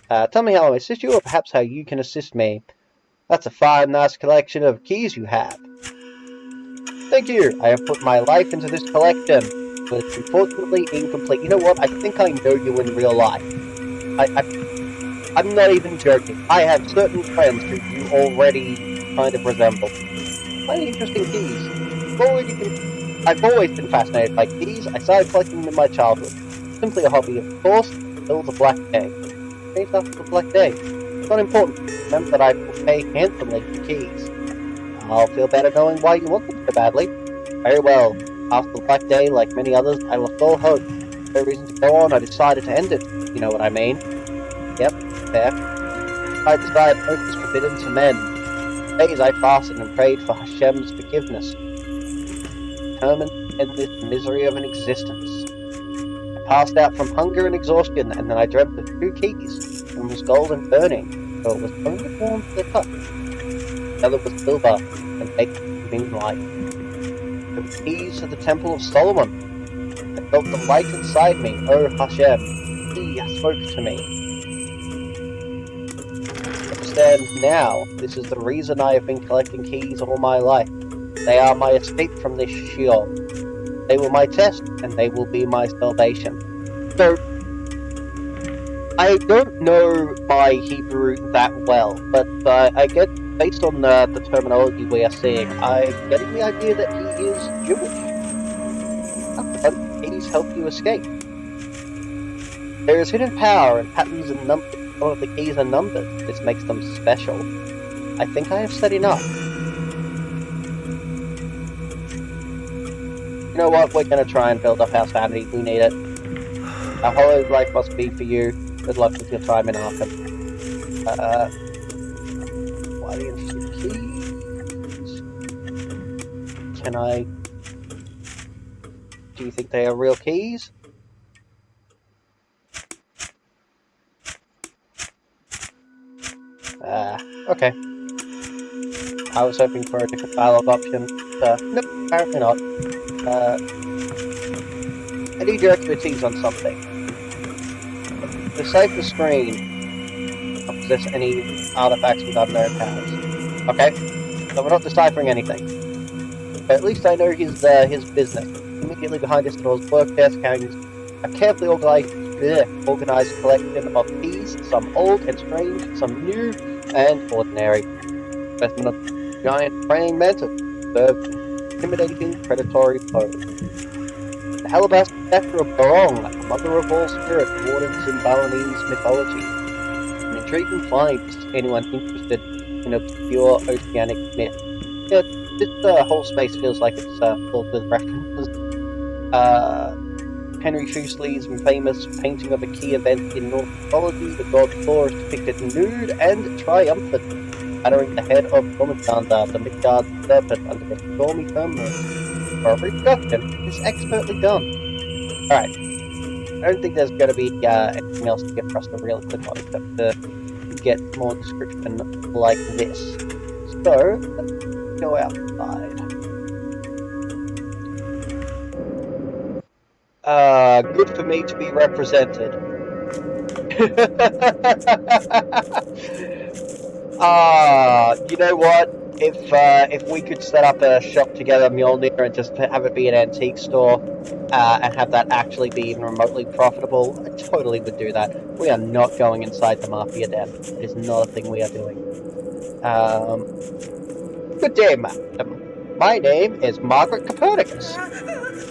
Tell me how I assist you, or perhaps how you can assist me. That's a fine, nice collection of keys you have. Thank you. I have put my life into this collection, but it's unfortunately incomplete. You know what? I think I know you in real life. I'm not even joking. I have certain friends who you already kind of resemble. Quite interesting keys. I've always been fascinated by keys. I started collecting them in my childhood. Simply a hobby, of course, until the Black Day. Days after the Black Day. It's not important. Remember that I will pay handsomely for keys. I'll feel better knowing why you want them so badly. Very well. After the Black Day, like many others, I lost all hope. No reason to go on, I decided to end it. You know what I mean? Yep, fair. I desired hope is forbidden to men. Days I fasted and prayed for Hashem's forgiveness. Determined to end this misery of an existence. I passed out from hunger and exhaustion, and then I dreamt of 2 keys. One was gold and burning, so it was only warm to the touch. The other was silver and baked in moonlight. They were keys to the Temple of Solomon. I felt the light inside me. Oh Hashem, He spoke to me. Understand now, this is the reason I have been collecting keys all my life. They are my escape from this Sheol. They were my test, and they will be my salvation. So, I don't know my Hebrew that well, but I get, based on the terminology we are seeing, I'm getting the idea that he is Jewish. Keys help you escape. There is hidden power and patterns in numbers. Some of the keys are numbered. This makes them special. I think I have said enough. You know what? We're going to try and build up our sanity. We need it. A hollow life must be for you. Good luck with your time in Arkham. Why the interesting keys? Can I... Do you think they are real keys? Okay. I was hoping for a different dialogue option. Nope, apparently not. I need your expertise on something. Decipher screen. Not possess any artifacts with unknown powers. Okay, so we're not deciphering anything. But at least I know his business. Immediately behind his store's work desk hangs a carefully organized collection of keys, some old and strange, some new and ordinary. Specimen of giant praying mantis, served intimidating predatory foes. The alabaster scepter of Barong, mother of all spirits, wardens in Balinese mythology. An intriguing find for anyone interested in obscure oceanic myth. Yeah, this whole space feels like it's filled with references. Henry Shoeslee's famous painting of a key event in Norse mythology, the god Thor is depicted nude and triumphant, battering the head of Gormaganda, the Midgard serpent, under a stormy firmament. For a reproduction, it's expertly done. Alright, I don't think there's going to be anything else to get for us to really click on except to get more description like this. So, let's go outside. Good for me to be represented. You know what? If we could set up a shop together, Mjolnir, and just have it be an antique store, and have that actually be even remotely profitable, I totally would do that. We are not going inside the Mafia Den. It is not a thing we are doing. Good day, madam. My name is Margaret Copernicus.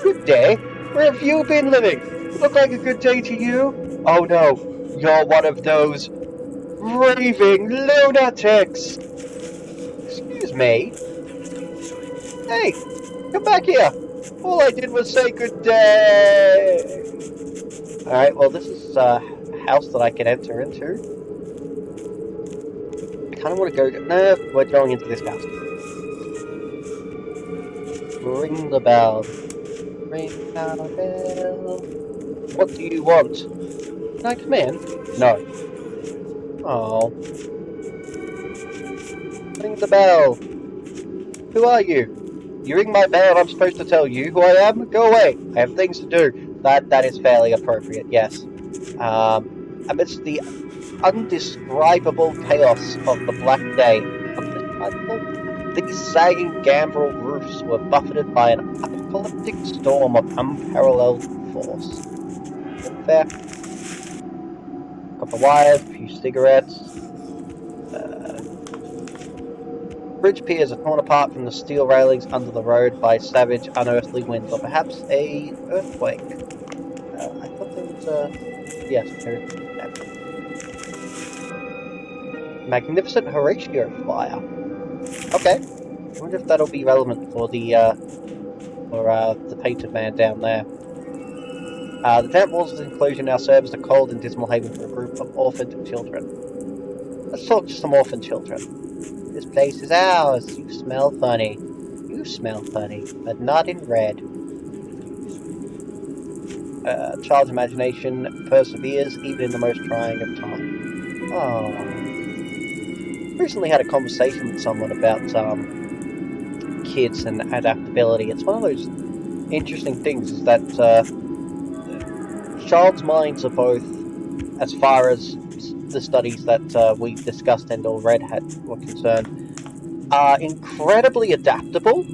Good day. Where have you been living? Look like a good day to you? Oh no, you're one of those raving lunatics! Excuse me? Hey, come back here! All I did was say good day! Alright, well this is a house that I can enter into. I kinda wanna go... No, we're going into this house. Ring the bell. Ring our bell. What do you want? Can I come in? No. Oh. Ring the bell. Who are you? You ring my bell and I'm supposed to tell you who I am? Go away. I have things to do. That is fairly appropriate, yes. Amidst the undescribable chaos of the Black Day, these sagging gambrel roofs were buffeted by an apocalyptic storm of unparalleled force. Fair. Couple of wires, a few cigarettes. Bridge piers are torn apart from the steel railings under the road by savage, unearthly winds, or perhaps a earthquake. I thought there was a... Yes, there is. Magnificent Horatio flyer. Okay. I wonder if that'll be relevant for the painted man down there. The damp walls of the enclosure now serve as a cold and dismal haven for a group of orphaned children. Let's talk to some orphaned children. This place is ours. You smell funny. You smell funny, but not in red. A child's imagination perseveres even in the most trying of times. Oh. Recently had a conversation with someone about kids and adaptability. It's one of those interesting things is that child's minds are both, as far as the studies that we've discussed and or read were concerned, are incredibly adaptable.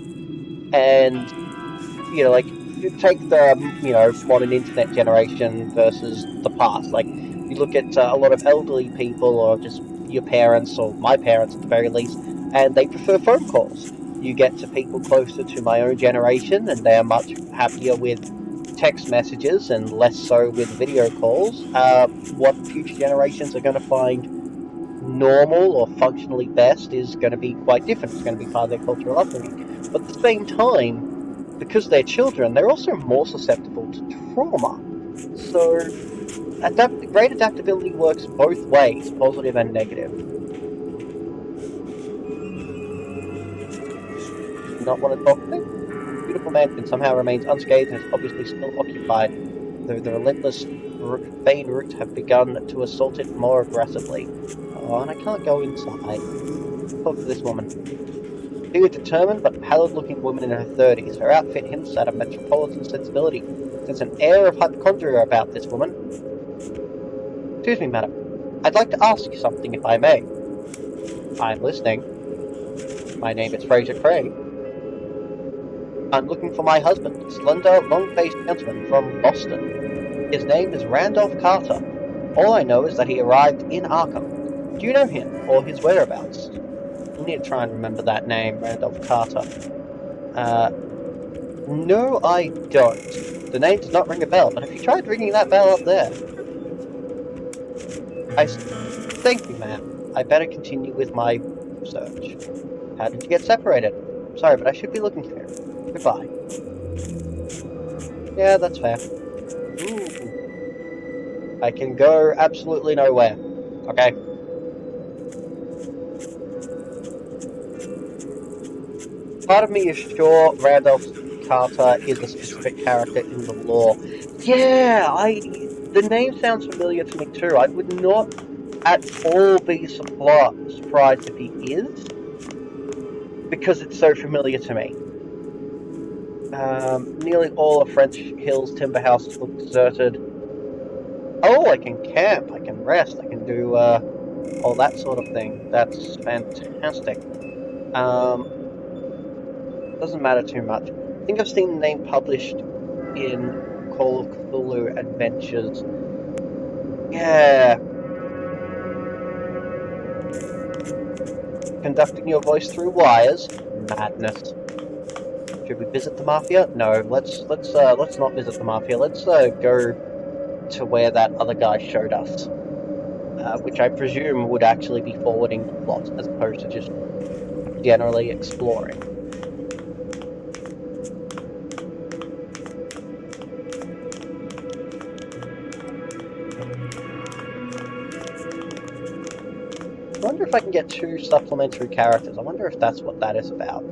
And like you take the modern internet generation versus the past. Like you look at a lot of elderly people, or just your parents, or my parents at the very least, and they prefer phone calls. You get to people closer to my own generation, and they are much happier with text messages and less so with video calls. What future generations are going to find normal or functionally best is going to be quite different. It's going to be part of their cultural upbringing. But at the same time, because they're children, they're also more susceptible to trauma. So, great adaptability works both ways, positive and negative. Do not want to talk to me? The beautiful mansion somehow remains unscathed and is obviously still occupied, though the relentless Bane root have begun to assault it more aggressively. Oh, and I can't go inside. Talk to this woman. She was a determined but pallid-looking woman in her 30s. Her outfit hints at a metropolitan sensibility. There's an air of hypochondria about this woman. Excuse me, madam. I'd like to ask you something, if I may. I'm listening. My name is Fraser Craig. I'm looking for my husband, a slender, long-faced gentleman from Boston. His name is Randolph Carter. All I know is that he arrived in Arkham. Do you know him, or his whereabouts? I need to try and remember that name, Randolph Carter. No, I don't. The name does not ring a bell, but have you tried ringing that bell up there? Thank you, ma'am. I better continue with my search. How did you get separated? Sorry, but I should be looking for you. Goodbye. Yeah, that's fair. Ooh. I can go absolutely nowhere. Okay. Part of me is sure Randolph Carter is a specific character in the lore. Yeah, the name sounds familiar to me too. I would not at all be surprised if he is, because it's so familiar to me. Nearly all of French Hill's timber houses look deserted. Oh, I can camp, I can rest, I can do all that sort of thing. That's fantastic. Doesn't matter too much. I think I've seen the name published in Call of Cthulhu Adventures. Yeah. Conducting your voice through wires? Madness. Should we visit the Mafia? No, let's not visit the Mafia. Let's go to where that other guy showed us. Which I presume would actually be forwarding the plot, as opposed to just generally exploring. I wonder if I can get 2 supplementary characters. I wonder if that's what that is about.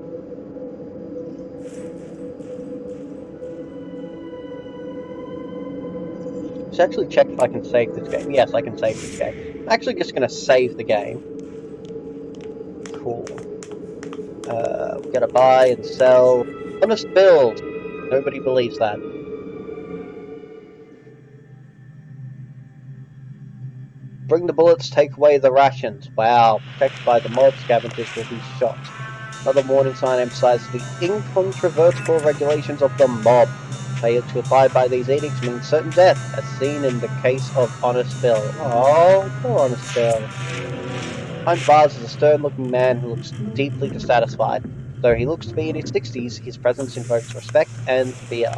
Let's actually check if I can save this game. Yes, I can save this game. I'm actually just going to save the game. Cool. We gotta buy and sell. Honest build! Nobody believes that. Bring the bullets, take away the rations. Wow, protected by the mob, scavengers will be shot. Another warning sign emphasizes the incontrovertible regulations of the mob. Failure to abide by these edicts means certain death, as seen in the case of Honest Bill. Oh, poor Honest Bill. Behind bars is a stern-looking man who looks deeply dissatisfied. Though he looks to be in his 60s, his presence invokes respect and fear.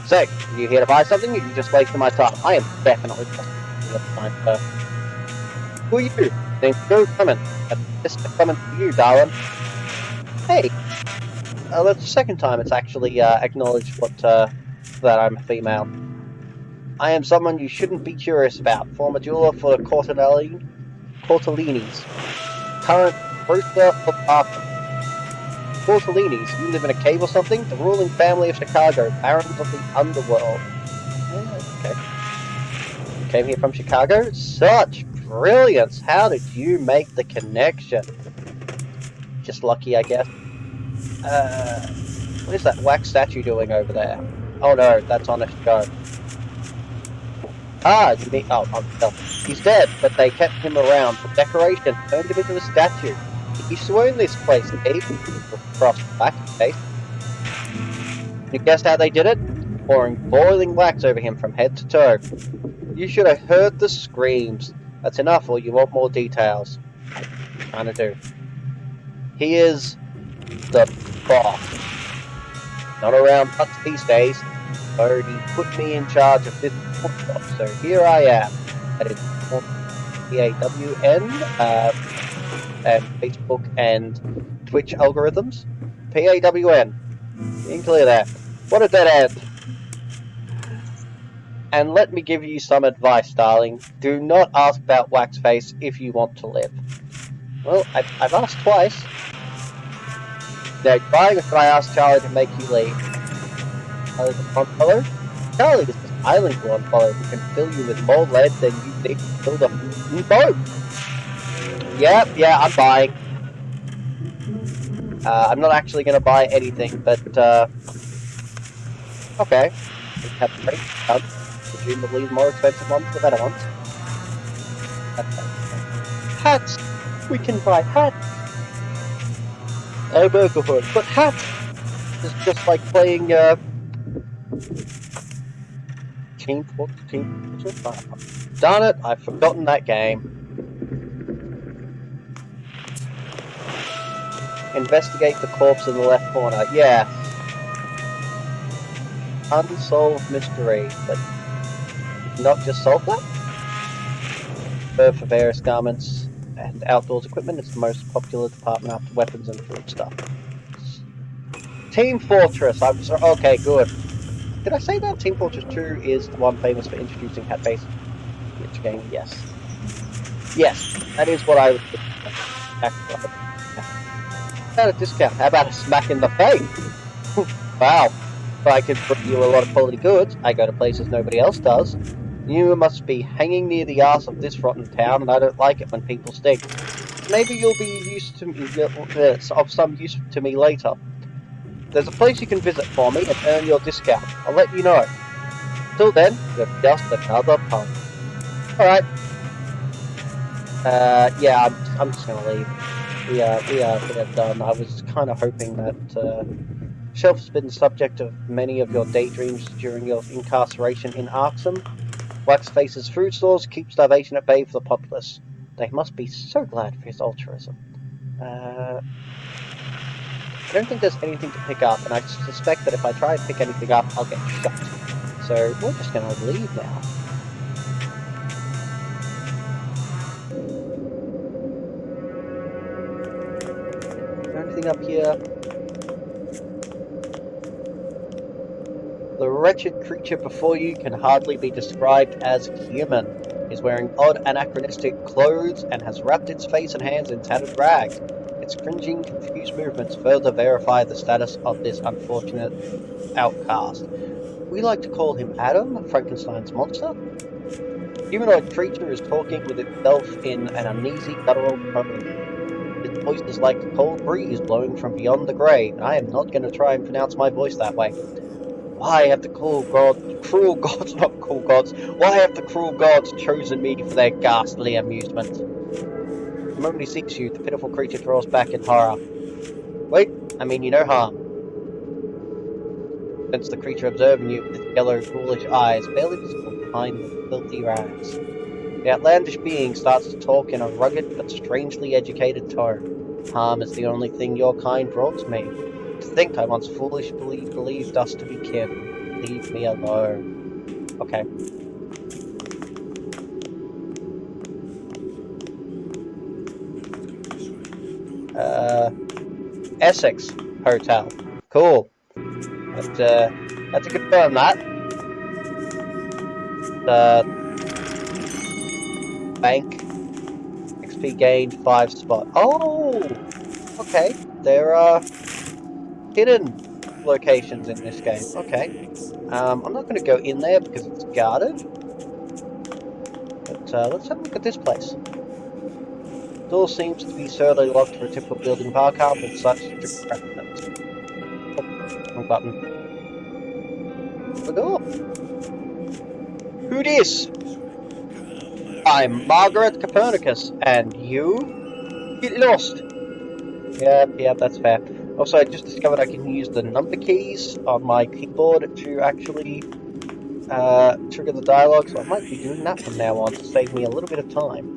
So, are you here to buy something, or are you just wasting my time? I am definitely just wasting your time, sir. Who are you? Name's Joe Clement. This is Clement for you, darling. Hey! That's the second time it's actually acknowledged that I'm a female. I am someone you shouldn't be curious about. Former jeweler for the Cortellini's. Current rooster of Arkham. Tortellinis, you live in a cave or something? The ruling family of Chicago, barons of the underworld. Yeah, okay. You came here from Chicago? Such brilliance! How did you make the connection? Just lucky, I guess. What is that wax statue doing over there? Oh no, that's on a show. Ah, you mean... Oh, no. He's dead, but they kept him around for decoration, turned him into a statue. He used to own this place, Dave. Across the back face. You guess how they did it? Pouring boiling wax over him from head to toe. You should have heard the screams. That's enough, or you want more details? Kinda do. He is the boss. Not around much these days, so he put me in charge of this book. So here I am. That is PAWN, and Facebook and Twitch algorithms. PAWN. Being clear there. What a dead end. And let me give you some advice, darling. Do not ask about Waxface if you want to live. Well, I've asked twice. Now, why should I ask Charlie to make you leave? Charlie the Blonde Fellow? Charlie is this island blonde fellow who can fill you with more lead than you need to build a boat. Yeah, I'm buying. I'm not actually going to buy anything, but, okay. We have the great discounts. Presumably the more expensive ones, the better ones. Hats! We can buy hats! No burgerhood, but hats! It's just like playing, Team Fortress. Darn it, I've forgotten that game. Investigate the corpse in the left corner. Yeah. Unsolved mystery, but not just solve that? For various garments and outdoors equipment, it's the most popular department after weapons and food stuff. Team Fortress. Okay, good. Did I say that Team Fortress 2 is the one famous for introducing hat-based glitch game? Yes. Yes, that is what I would do. How about a discount? How about a smack in the face? Wow. If I could bring you a lot of quality goods, I go to places nobody else does. You must be hanging near the arse of this rotten town, and I don't like it when people stink. Maybe you'll be used to me, of some use to me later. There's a place you can visit for me and earn your discount. I'll let you know. Till then, you're just another punk. Alright. Yeah, I'm just gonna leave. We are done. I was kind of hoping that, Shelf has been the subject of many of your daydreams during your incarceration in Arkham. Waxface's food stores keep starvation at bay for the populace. They must be so glad for his altruism. I don't think there's anything to pick up, and I suspect that if I try and pick anything up, I'll get shot. So we're just going to leave now. Is there anything up here? The wretched creature before you can hardly be described as human. He's wearing odd anachronistic clothes and has wrapped its face and hands in tattered rags. Its cringing, confused movements further verify the status of this unfortunate outcast. We like to call him Adam, Frankenstein's monster. The humanoid creature is talking with itself in an uneasy, guttural tone. Its voice is like a cold breeze blowing from beyond the grave, and I am not going to try and pronounce my voice that way. Why have the cruel gods, why have the cruel gods chosen me for their ghastly amusement? The moment he sees you, the pitiful creature draws back in horror. Wait, I mean you no harm. Since the creature observing you with its yellow, ghoulish eyes, barely visible behind the filthy rags. The outlandish being starts to talk in a rugged but strangely educated tone. Harm is the only thing your kind brought to me. To think I once foolishly believed us to be kin. Leave me alone. Okay. Essex Hotel. Cool. But, let's confirm that. Bank. XP gained 5 spot. Oh! Okay. There are hidden locations in this game. Okay. I'm not going to go in there because it's guarded. But let's have a look at this place. Door seems to be solidly locked for a typical building parkour with such strict precedents. Oh, wrong button. The door. Who dis? I'm Margaret Copernicus, and you? Get lost! Yep, that's fair. Also, I just discovered I can use the number keys on my keyboard to actually trigger the dialogue, so I might be doing that from now on to save me a little bit of time.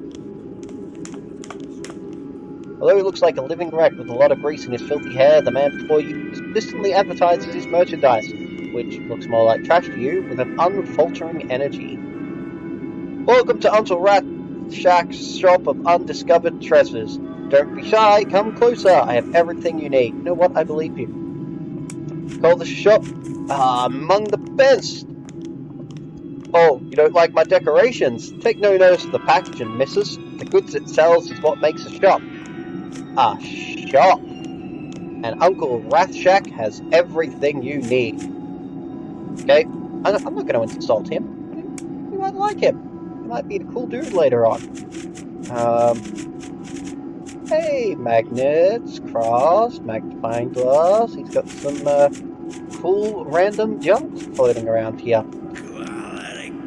Although he looks like a living wreck with a lot of grease in his filthy hair, the man before you consistently advertises his merchandise, which looks more like trash to you, with an unfaltering energy. Welcome to Uncle Rat Shack's shop of undiscovered treasures. Don't be shy, come closer, I have everything you need. You know what, I believe you. Call this shop among the best. Oh, you don't like my decorations? Take no notice of the packaging, missus. The goods it sells is what makes a shop. A shop. And Uncle Rathshack has everything you need. Okay, I'm not going to insult him. You might like him. He might be a cool dude later on. Hey, magnets, cross, magnifying glass. He's got some cool random junk floating around here.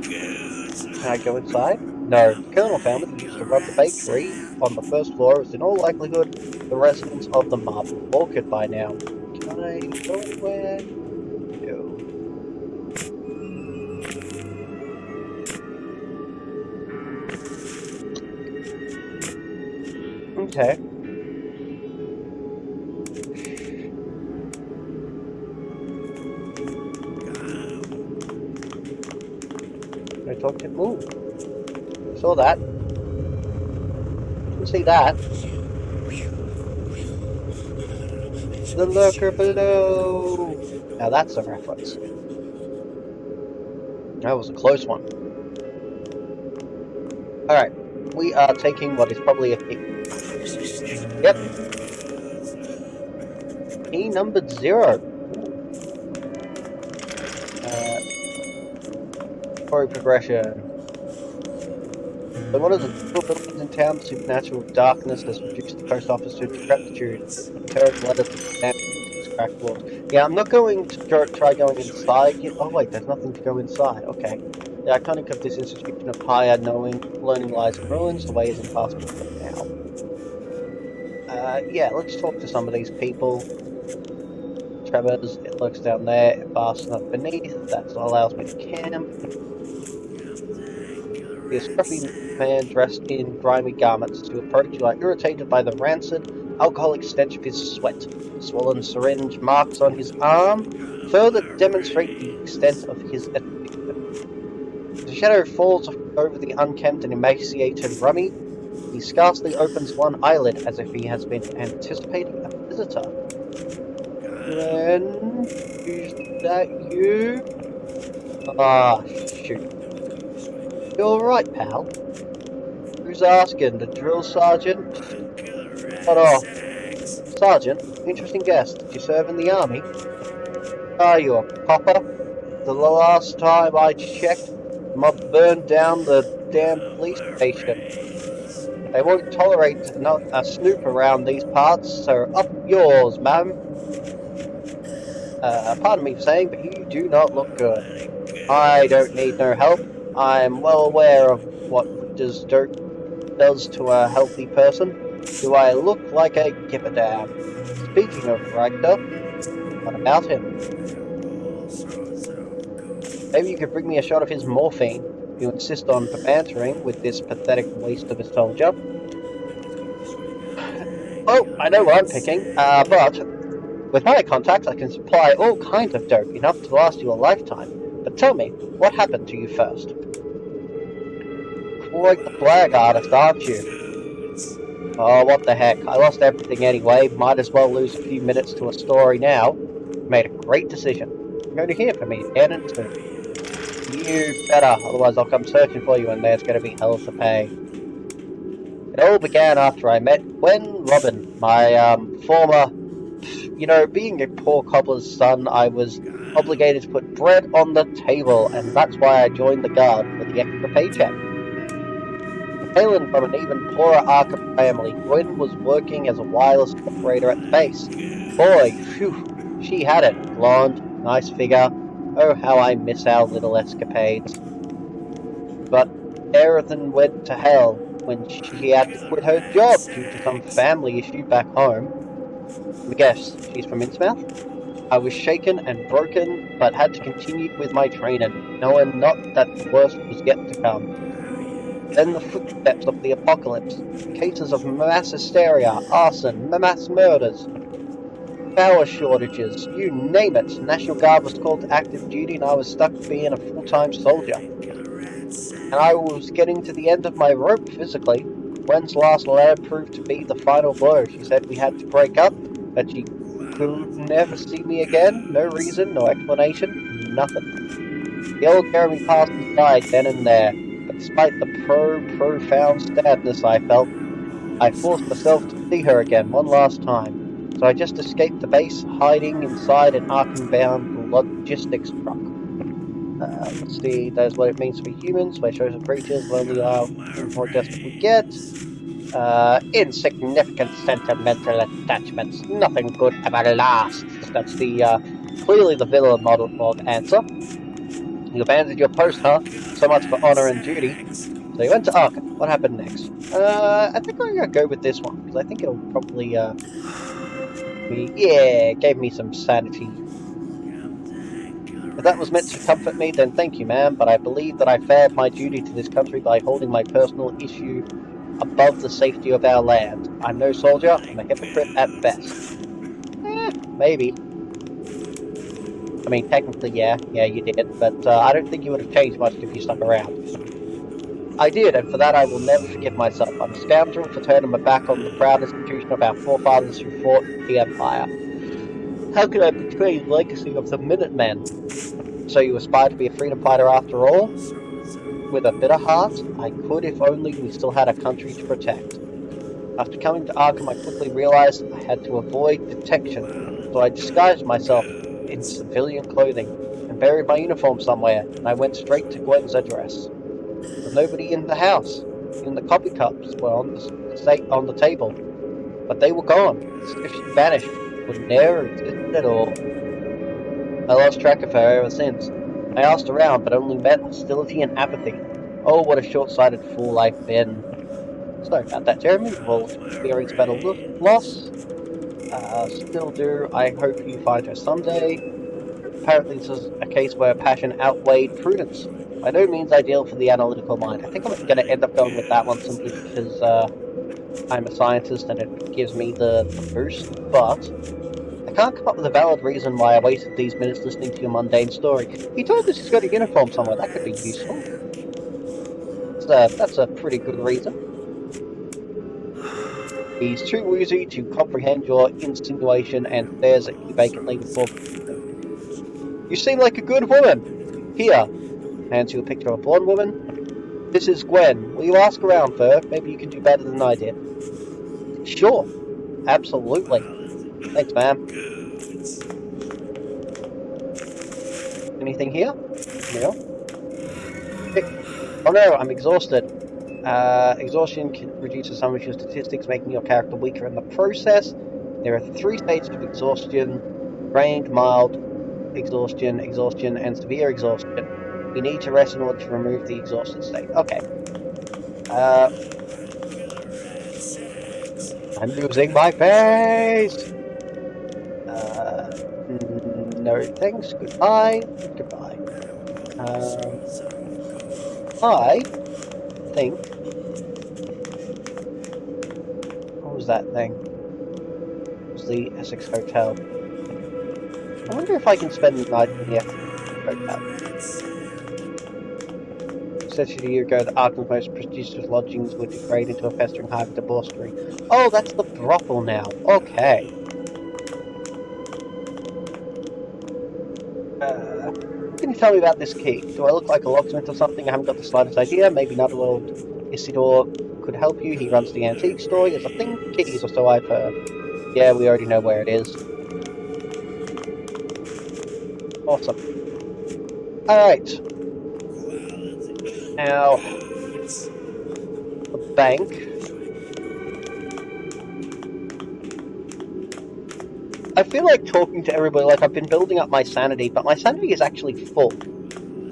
Can I go inside? No. The Colonel found that he used to run the bakery on the first floor. Is in all likelihood the residence of the Marble Orchid by now. Can I go anywhere? No. Okay. Can I talk to him? Ooh. Saw that. Didn't see that. The lurker below. Now that's a reference. That was a close one. Alright. We are taking what is probably a key. Yep. Key numbered 0. Story progression. So one of the little buildings in town, the supernatural darkness has reduced the post office to decrepitude. Terrible letters to cracked walls. Yeah, I'm not going to try going inside yet. Oh wait, there's nothing to go inside. Okay. The iconic of this institution of higher learning lies in ruins. The way is impassable for now. Yeah, let's talk to some of these people. Trevor's, it lurks down there, vast enough beneath. That allows me to camp. The scruffy man dressed in grimy garments to approach you are irritated by the rancid, alcoholic stench of his sweat. Swollen syringe marks on his arm further demonstrate the extent of his addiction. The shadow falls over the unkempt and emaciated rummy. He scarcely opens one eyelid as if he has been anticipating a visitor. Then, is that you? Ah, shoot. You alright, pal? Who's asking? The drill sergeant? What off? Sergeant? Interesting guest. Did you serve in the army? Are you a popper? The last time I checked, the mob burned down the damn police station. They won't tolerate a snoop around these parts, so up yours, ma'am. Pardon me for saying, but you do not look good. I don't need no help. I'm well aware of what dirt does to a healthy person. Do I look like I give a damn? Speaking of Ragnar, what about him? Maybe you could bring me a shot of his morphine. You insist on bantering with this pathetic waste of a soldier. Oh, I know what I'm picking, but with my contacts I can supply all kinds of dope, enough to last you a lifetime. But tell me, what happened to you first? Quite the flag artist, aren't you? Oh, what the heck, I lost everything anyway, might as well lose a few minutes to a story now. Made a great decision. You're going to hear from me again and soon. You better, otherwise I'll come searching for you and there's going to be hell to pay. It all began after I met Gwen Robin, my former You know, being a poor cobbler's son, I was obligated to put bread on the table, and that's why I joined the guard for the extra paycheck. Hailing from an even poorer Arkham family, Gwen was working as a wireless operator at the base. Boy, phew, she had it. Blonde, nice figure. Oh, how I miss our little escapades. But everything went to hell when she had to quit her job due to some family issue back home. Let me guess, she's from Innsmouth? I was shaken and broken, but had to continue with my training, knowing not that the worst was yet to come. Then the footsteps of the apocalypse. Cases of mass hysteria, arson, mass murders, power shortages, you name it. National Guard was called to active duty and I was stuck being a full-time soldier. And I was getting to the end of my rope physically. Gwen's last letter proved to be the final blow. She said we had to break up, that she could never see me again. No reason, no explanation, nothing. The old Jeremy Parsons died then and there. But despite the profound sadness I felt, I forced myself to see her again one last time. So I just escaped the base, hiding inside an Arkham-bound logistics truck. Let's see, that's what it means to be humans, where chosen creatures lonely are, the more desperate we get. Insignificant sentimental attachments, nothing good ever lasts. That's the, clearly the villain model answer. You abandoned your post, huh? So much for honor and duty. So you went to Arkham. What happened next? I think I'm gonna go with this one, because I think it'll probably, gave me some sanity. If that was meant to comfort me, then thank you, ma'am, but I believe that I failed my duty to this country by holding my personal issue above the safety of our land. I'm no soldier, I'm a hypocrite at best. Maybe. I mean, technically, yeah, you did, but I don't think you would have changed much if you stuck around. I did, and for that I will never forgive myself. I'm a scoundrel for turning my back on the proud institution of our forefathers who fought the Empire. How could I betray the legacy of the Minutemen? So you aspire to be a freedom fighter after all? With a bitter heart, I could if only we still had a country to protect. After coming to Arkham, I quickly realized I had to avoid detection, so I disguised myself in civilian clothing and buried my uniform somewhere, and I went straight to Gwen's address. There was nobody in the house. Even the coffee cups were on the table, but they were gone, as if she vanished, would never existed at all. I lost track of her ever since. I asked around, but only met hostility and apathy. Oh, what a short-sighted fool I've been. Sorry about that, Jeremy. We'll experience better loss. Still do. I hope you find her someday. Apparently this is a case where passion outweighed prudence. By no means ideal for the analytical mind. I think I'm going to end up going with that one simply because I'm a scientist and it gives me the boost, but I can't come up with a valid reason why I wasted these minutes listening to your mundane story. He told us he's got a uniform somewhere. That could be useful. That's a pretty good reason. He's too woozy to comprehend your insinuation and stares at you vacantly before... You seem like a good woman! Here, hands you a picture of a blonde woman. This is Gwen. Will you ask around for her? Maybe you can do better than I did. Sure. Absolutely. Thanks, ma'am. Anything here? No? Oh no, I'm exhausted. Exhaustion reduces some of your statistics, making your character weaker in the process. There are 3 stages of exhaustion: drained, mild exhaustion, exhaustion, and severe exhaustion. You need to rest in order to remove the exhausted state. Okay. I'm losing my face! No thanks. Goodbye. Goodbye. I think... What was that thing? It was the Essex Hotel. I wonder if I can spend the night in the Essex Hotel. Essentially, a year ago, the Arkham's most prestigious lodgings would degrade into a festering hive of debauchery. Oh, that's the brothel now. Okay. What can you tell me about this key? Do I look like a locksmith or something? I haven't got the slightest idea. Maybe not old Isidore could help you. He runs the antique store. There's a thing keys, or so I've heard. Yeah, we already know where it is. Awesome. Alright. Now, the bank. I feel like talking to everybody like I've been building up my sanity, but my sanity is actually full.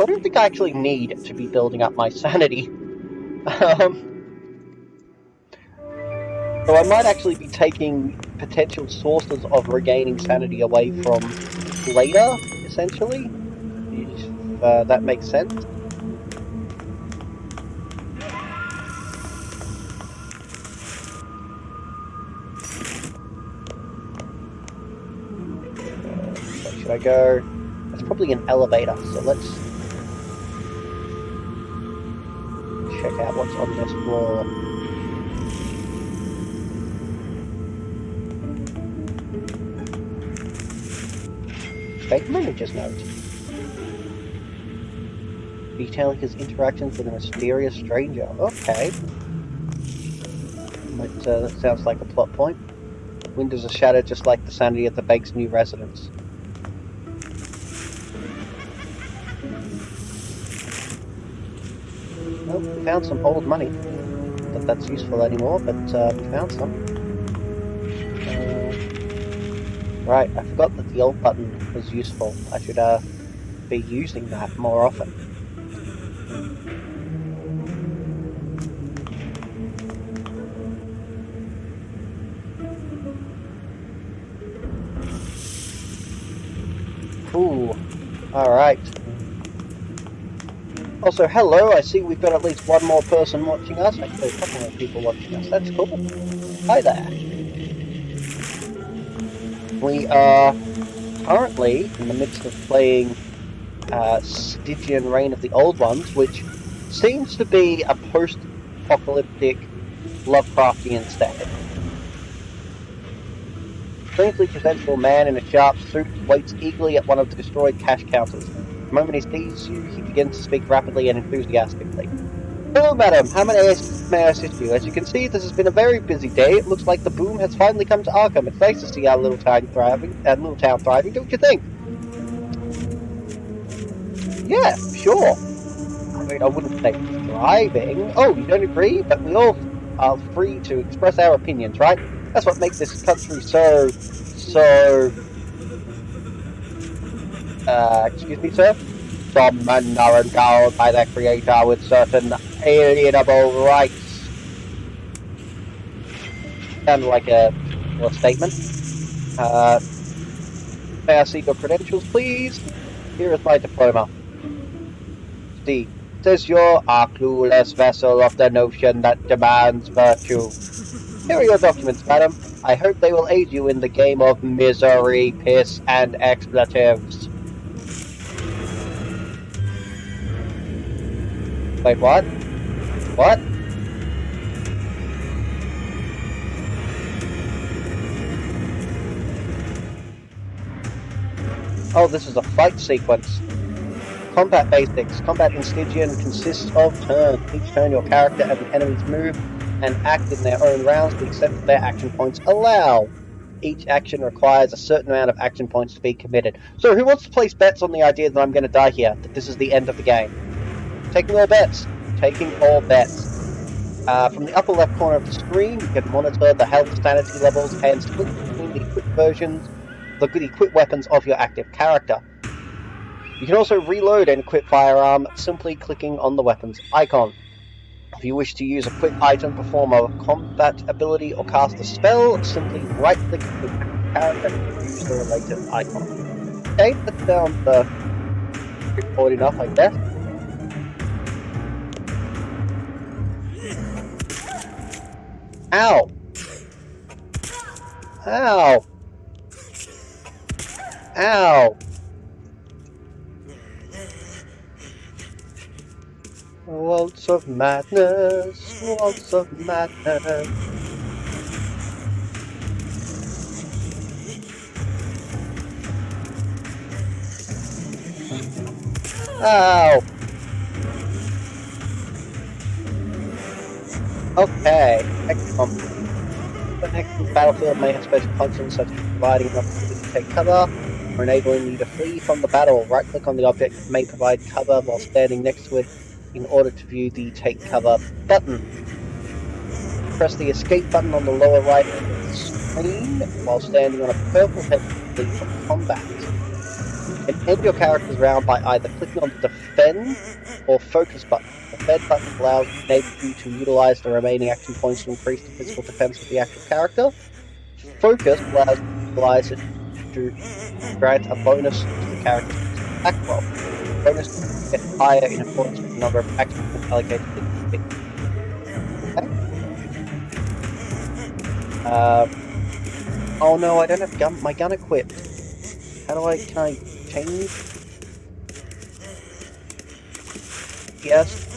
I don't think I actually need to be building up my sanity. So I might actually be taking potential sources of regaining sanity away from later, essentially. If that makes sense. So should I go? That's probably an elevator, so let's check out what's on this floor. Fake manager's note. Detailing his interactions with a mysterious stranger. Okay. That sounds like a plot point. Windows are shattered just like the sanity of the bank's new residents. Well, we found some old money. Not that that's useful anymore, but we found some. Right, I forgot that the alt button was useful. I should be using that more often. Ooh, alright. Also, hello, I see we've got at least one more person watching us. Actually, a couple more people watching us. That's cool. Hi there. We are currently in the midst of playing Stygian Reign of the Old Ones, which seems to be a post-apocalyptic Lovecraftian setting. A strangely presentable man in a sharp suit waits eagerly at one of the destroyed cash counters. The moment he sees you, he begins to speak rapidly and enthusiastically. Hello, madam. How may I assist you? As you can see, this has been a very busy day. It looks like the boom has finally come to Arkham. It's nice to see our little town thriving, don't you think? Yeah, sure. I mean, I wouldn't say thriving. Oh, you don't agree? But we all are free to express our opinions, right? That's what makes this country so... excuse me, sir? Some men are endowed by their creator with certain alienable rights. Sounded like a statement. May I see your credentials, please? Here is my diploma. See, says you're a clueless vessel of the notion that demands virtue. Here are your documents, madam. I hope they will aid you in the game of misery, piss, and expletives. Wait, what? What? Oh, this is a fight sequence. Combat basics. Combat in Stygian consists of turns. Each turn your character and the enemies move and act in their own rounds to the extent that their action points allow. Each action requires a certain amount of action points to be committed. So who wants to place bets on the idea that I'm going to die here? That this is the end of the game? Taking all bets. Taking all bets. From the upper left corner of the screen, you can monitor the health sanity levels and split between the equipped weapons of your active character. You can also reload and equip firearm simply clicking on the weapon's icon. If you wish to use a quick item, perform a combat ability, or cast a spell, simply right-click the character and use the related icon. Okay, that sounds straightforward enough, I guess. Ow! Ow! Ow! Waltz of madness, waltz of madness. Ow! Okay, excellent. The next battlefield may have special functions such as providing an opportunity to take cover, or For enabling you to flee from the battle, right-click on the object may provide cover while standing next to it in order to view the Take Cover button. Press the Escape button on the lower right of the screen while standing on a purple head to flee from combat. And end your character's round by either clicking on the Defend or Focus button. The Defend button allows you to utilize the remaining action points to increase the physical defense of the actual character. Focus allows you to utilize it to grant a bonus to the character's attack roll. The bonus gets higher in accordance with the number of action points allocated to the hit. Okay. Oh no, I don't have my gun equipped. Can I change? Yes.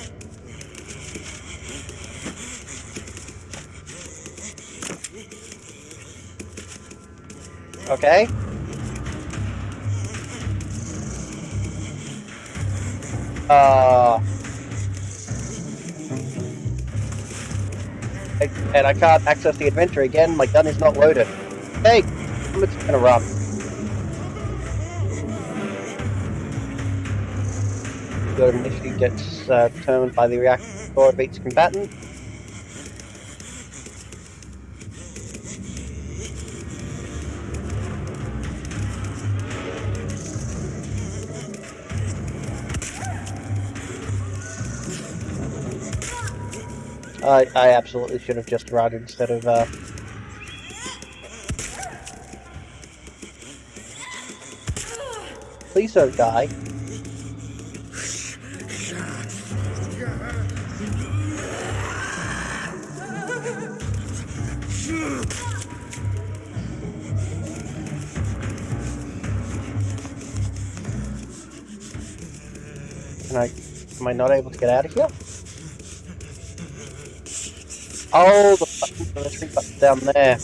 Okay. And I can't access the adventure again. My gun is not loaded. Hey, I'm just gonna run. Your initiative gets determined by the reaction score of each combatant. I absolutely should have just run instead of Please don't die. Am I not able to get out of here? Oh, the retreat button's down there.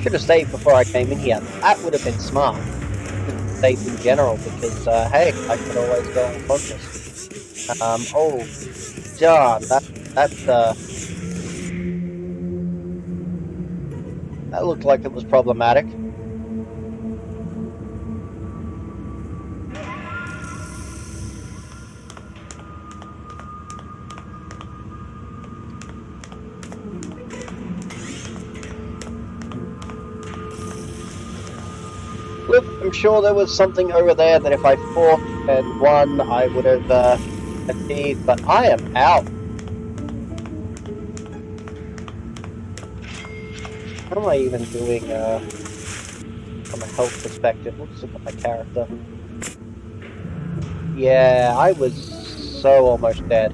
Should have saved before I came in here. That would have been smart. Save in general, because hey, I could always go unconscious. Oh, John, that looked like it was problematic. Look, I'm sure there was something over there that if I fought and won, I would have achieved, but I am out. How am I even doing from a health perspective? Let's look at my character. Yeah, I was so almost dead.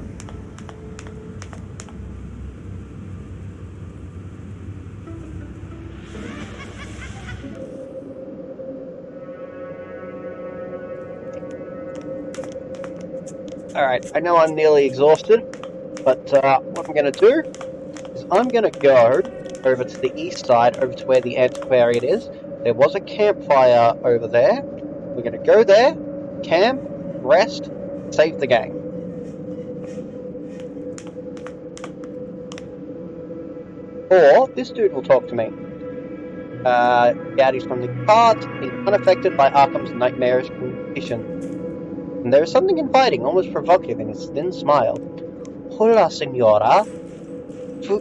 Alright, I know I'm nearly exhausted, but what I'm going to do is I'm going to go over to the east side, over to where the antiquarian is. There was a campfire over there. We're going to go there, camp, rest, save the game. Or this dude will talk to me. He's from the cards, he's unaffected by Arkham's nightmarish condition. And there is something inviting, almost provocative in his thin smile. Hola, senora.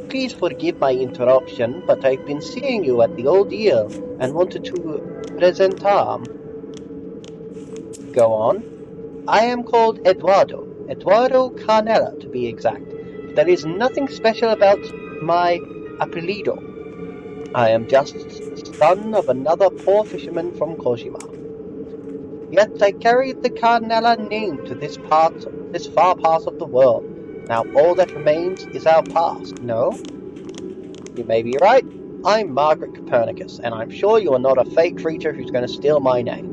Please forgive my interruption, but I've been seeing you at the Old Eel and wanted to present. Go on. I am called Eduardo Carnella, to be exact. There is nothing special about my apelido. I am just son of another poor fisherman from Kojima. Yet I carried the Carnella name to this far part of the world. Now all that remains is our past, no? You may be right. I'm Margaret Copernicus, and I'm sure you are not a fake creature who's going to steal my name.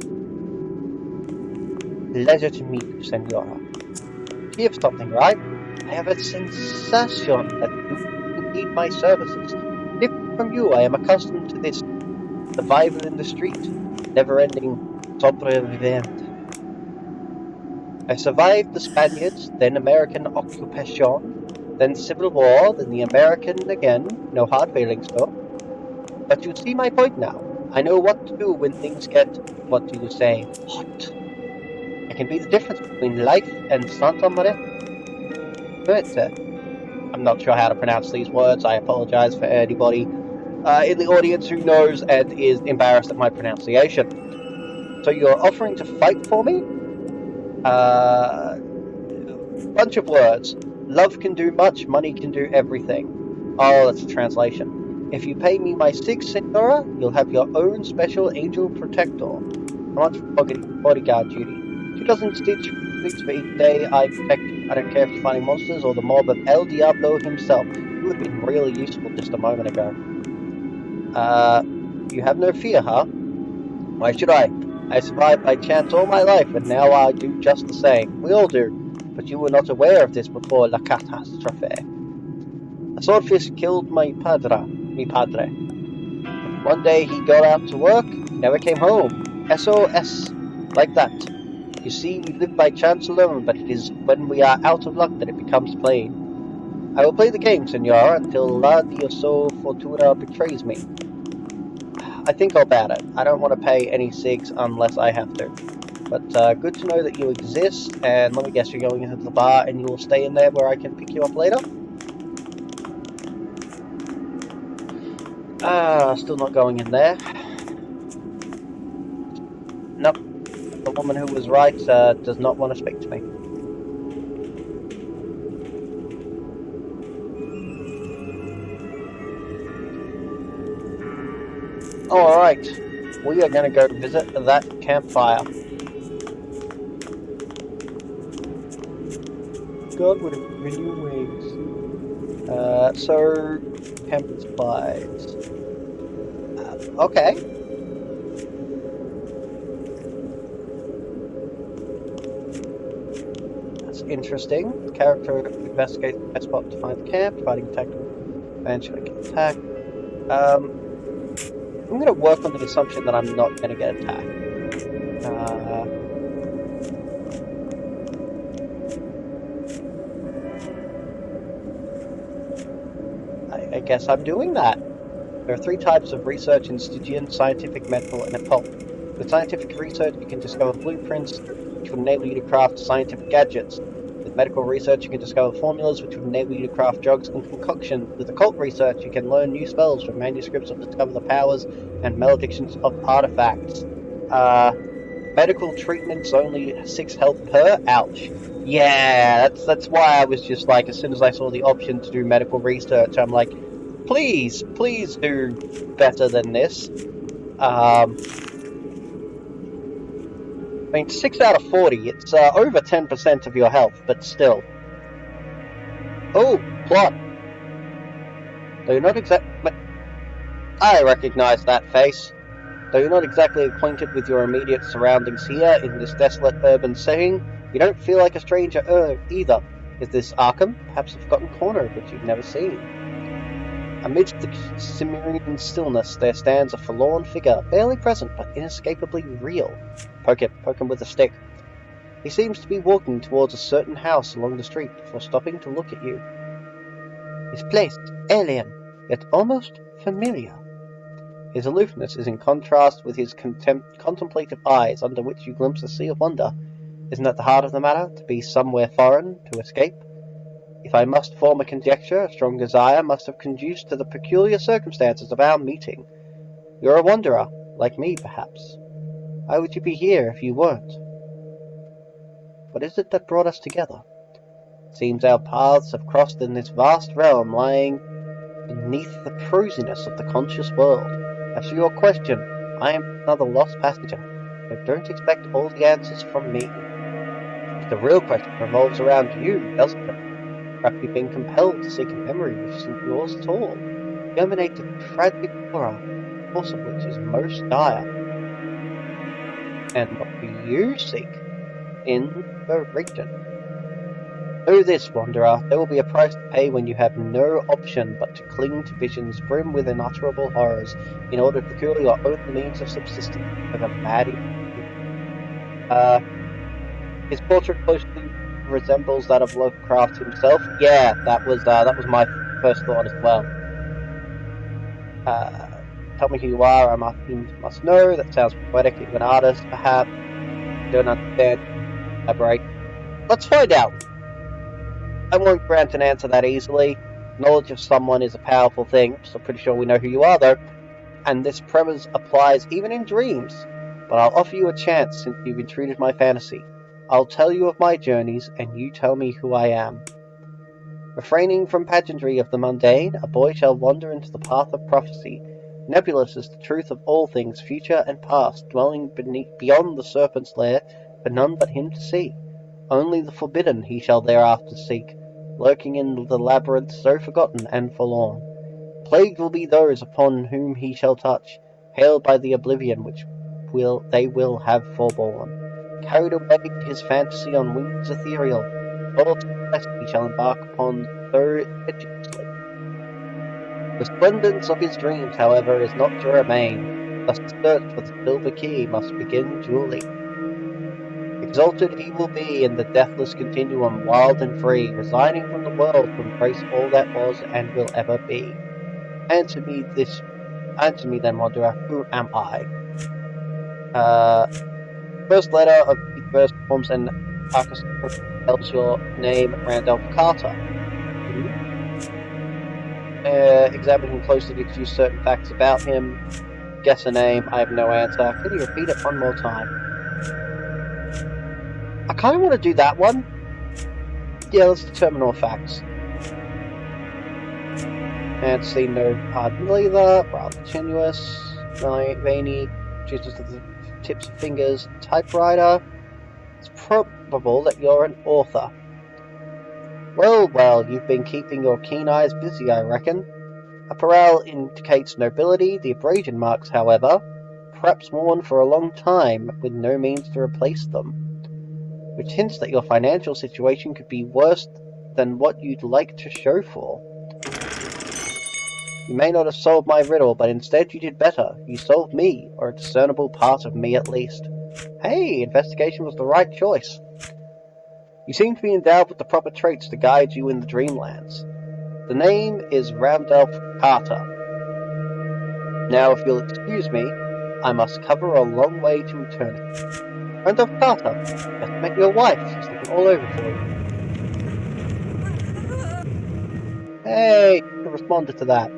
Pleasure to meet you, senora. You have something, right? I have a sensation that you need my services. Different from you, I am accustomed to this Survival in the street, never-ending sobrevivente. I survived the Spaniards, then American occupation, then Civil War, then the American again. No hard feelings, though. But you see my point now. I know what to do when things get, what do you say, hot. I can be the difference between life and Santa Maria. I'm not sure how to pronounce these words. I apologize for anybody in the audience who knows and is embarrassed at my pronunciation. So you're offering to fight for me? Bunch of words. Love can do much, money can do everything. Oh, that's a translation. If you pay me my 6, Senora, you'll have your own special angel protector. How much for bodyguard duty? 2,000 stitch for each day I protect you. I don't care if you're fighting monsters or the mob of El Diablo himself. You would have been really useful just a moment ago. You have no fear, huh? Why should I? I survived by chance all my life, and now I do just the same. We all do. But you were not aware of this before la catastrophe. A swordfish killed my padre. One day he got out to work, never came home. SOS. Like that. You see, we live by chance alone, but it is when we are out of luck that it becomes plain. I will play the game, senor, until la dioso fortuna betrays me. I think I'll bat it. I don't want to pay any SIGs unless I have to. But good to know that you exist, and let me guess, you're going into the bar and you will stay in there where I can pick you up later? Still not going in there. Nope. The woman who was right does not want to speak to me. Alright, we are going to go visit that campfire. God would have renew wings. So, camp supplies. Okay. That's interesting. The character investigates the best spot to find the camp, fighting tactical, eventually get attacked. I'm going to work on the assumption that I'm not going to get attacked. I guess I'm doing that. There are 3 types of research in Stygian: scientific, medical, and occult. With scientific research, you can discover blueprints which will enable you to craft scientific gadgets. With medical research, you can discover formulas which will enable you to craft drugs and concoctions. With occult research, you can learn new spells from manuscripts or discover the powers and maledictions of artifacts. Medical treatments only 6 health per. Ouch. Yeah, that's why I was just like, as soon as I saw the option to do medical research, I'm like, please do better than this. I mean, 6 out of 40, it's over 10% of your health, but still. Oh, plot. Though you're not exactly... I recognize that face. Though you're not exactly acquainted with your immediate surroundings here, in this desolate urban setting, you don't feel like a stranger either. Is this Arkham? Perhaps a forgotten corner of which you've never seen. Amidst the Cimmerian stillness, there stands a forlorn figure, barely present but inescapably real. Poke him with a stick. He seems to be walking towards a certain house along the street before stopping to look at you. His place, alien, yet almost familiar. His aloofness is in contrast with his contemplative eyes, under which you glimpse a sea of wonder. Isn't that the heart of the matter, to be somewhere foreign, to escape? If I must form a conjecture, a strong desire must have conduced to the peculiar circumstances of our meeting. You're a wanderer, like me, perhaps. Why would you be here if you weren't? What is it that brought us together? It seems our paths have crossed in this vast realm lying beneath the prosiness of the conscious world. As for your question, I am another lost passenger, but don't expect all the answers from me. The real question revolves around you, doesn't it? Perhaps you've been compelled to seek a memory which isn't yours at all, germinate a tragic horror, the course of which is most dire. And what do you seek in the region? Know this, Wanderer, there will be a price to pay when you have no option but to cling to visions brim with unutterable horrors in order to procure your only means of subsistence with a bad his portrait closely resembles that of Lovecraft himself. Yeah, that was my first thought as well. Tell me who you are, you must know. That sounds poetic to an artist, perhaps. Don't understand. Elaborate. Let's find out. I won't grant an answer that easily. Knowledge of someone is a powerful thing, so I'm pretty sure we know who you are, though. And this premise applies even in dreams. But I'll offer you a chance since you've intruded my fantasy. I'll tell you of my journeys, and you tell me who I am. Refraining from pageantry of the mundane, a boy shall wander into the path of prophecy. Nebulous is the truth of all things, future and past, dwelling beyond the serpent's lair, for none but him to see. Only the forbidden he shall thereafter seek, lurking in the labyrinth so forgotten and forlorn. Plagued will be those upon whom he shall touch, hailed by the oblivion which they will have forborne. Carried away his fantasy on wings ethereal, false quest he shall embark upon so assiduously. The splendence of his dreams, however, is not to remain, thus the search for the silver key must begin duly. Exalted he will be in the deathless continuum, wild and free, resigning from the world to embrace all that was and will ever be. Answer me then, Wanderer, who am I? First letter of the first forms and archetype tells your name, Randolph Carter. Examine him closely to deduce certain facts about him. Guess a name, I have no answer. Can you repeat it one more time? I kind of want to do that one. Yeah, let's determine all facts. And see, no hard leather, rather tenuous, veiny, juices of the tips of fingers, typewriter. It's probable that you're an author. Well, you've been keeping your keen eyes busy, I reckon. Apparel indicates nobility, the abrasion marks, however, perhaps worn for a long time, with no means to replace them, which hints that your financial situation could be worse than what you'd like to show for. You may not have solved my riddle, but instead you did better. You solved me, or a discernible part of me at least. Hey, investigation was the right choice. You seem to be endowed with the proper traits to guide you in the dreamlands. The name is Randolph Carter. Now, if you'll excuse me, I must cover a long way to eternity. Randolph Carter, just met your wife. She's looking all over for you. Hey, you responded to that.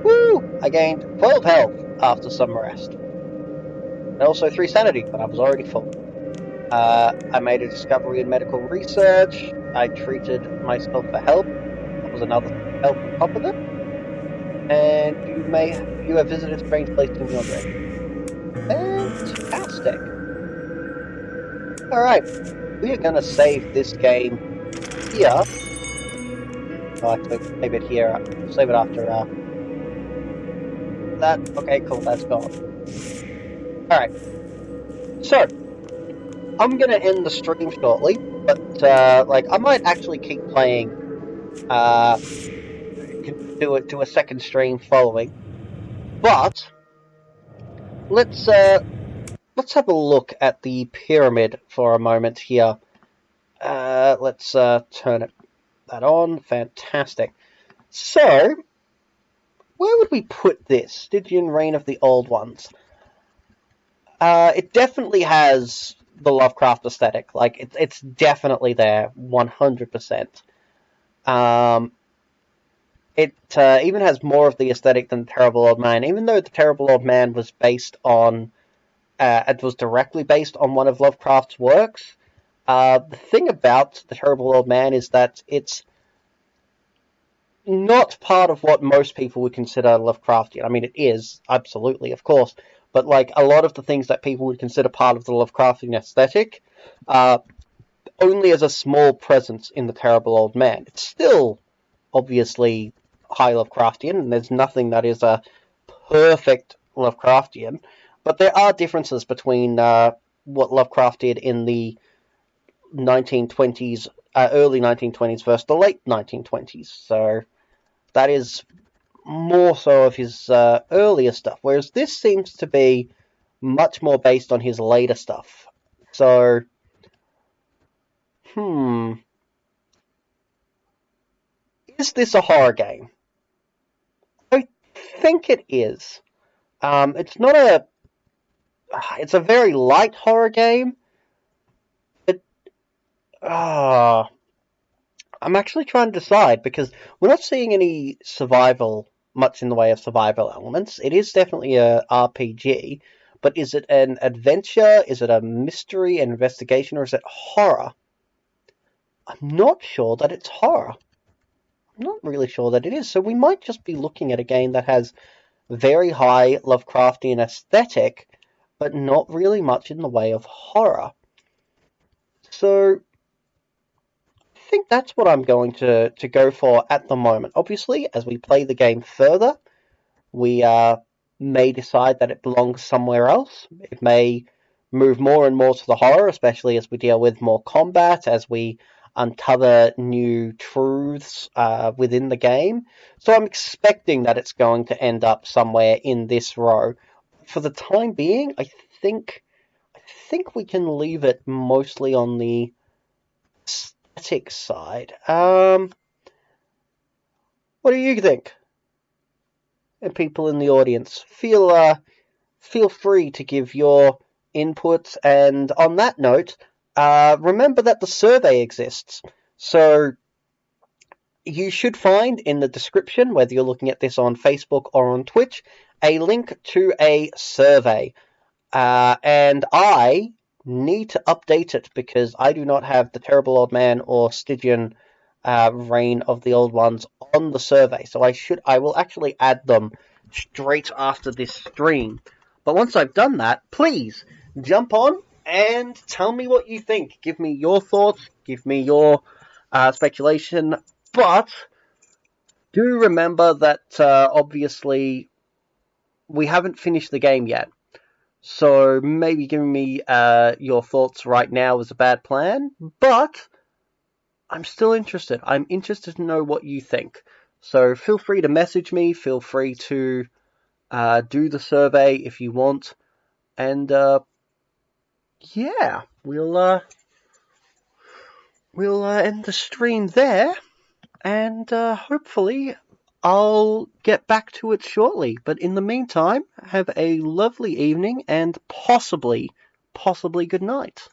Woo! I gained 12 health after some rest. And also 3 sanity, but I was already full. I made a discovery in medical research. I treated myself for help. That was another help on top of it. And you have visited a strange place in your dream. Fantastic. Alright, we are going to save this game here. Oh, actually, save it here. Save it after that. Okay, cool, that's gone. Alright. So, I'm going to end the stream shortly, but, I might actually keep playing, do a second stream following. That. Let's have a look at the pyramid for a moment here. Let's turn that on. Fantastic. So, where would we put this? Stygian Reign of the Old Ones. It definitely has the Lovecraft aesthetic. Like, it's definitely there, 100%. It even has more of the aesthetic than Terrible Old Man, even though the Terrible Old Man was based on, it was directly based on one of Lovecraft's works. The thing about the Terrible Old Man is that it's not part of what most people would consider Lovecraftian. I mean, it is, absolutely, of course, but like a lot of the things that people would consider part of the Lovecraftian aesthetic, only as a small presence in the Terrible Old Man. It's still obviously high Lovecraftian, and there's nothing that is a perfect Lovecraftian. But there are differences between what Lovecraft did in the 1920s, early 1920s versus the late 1920s. So that is more so of his earlier stuff, whereas this seems to be much more based on his later stuff. So, is this a horror game? I think it is. It's not a. It's a very light horror game. But I'm actually trying to decide because we're not seeing any much in the way of survival elements. It is definitely a RPG, but is it an adventure? Is it a mystery, an investigation, or is it horror? I'm not sure that it's horror. I'm not really sure that it is. So we might just be looking at a game that has very high Lovecraftian aesthetic, but not really much in the way of horror. So I think that's what I'm going to go for at the moment. Obviously, as we play the game further, we may decide that it belongs somewhere else. It may move more and more to the horror, especially as we deal with more combat, as we uncover new truths within the game. So I'm expecting that it's going to end up somewhere in this row. For the time being, I think we can leave it mostly on the aesthetic side. What do you think? And people in the audience, feel free to give your inputs. And on that note, remember that the survey exists. So you should find in the description, whether you're looking at this on Facebook or on Twitch, a link to a survey. And I need to update it because I do not have the Terrible Old Man or Stygian Reign of the Old Ones on the survey. So I will actually add them straight after this stream. But once I've done that, please jump on and tell me what you think. Give me your thoughts, give me your speculation. But do remember that obviously we haven't finished the game yet. So maybe giving me your thoughts right now is a bad plan, but I'm still interested. I'm interested to know what you think. So feel free to message me. Feel free to do the survey if you want. And yeah, we'll end the stream there. And hopefully I'll get back to it shortly. But in the meantime, have a lovely evening and possibly good night.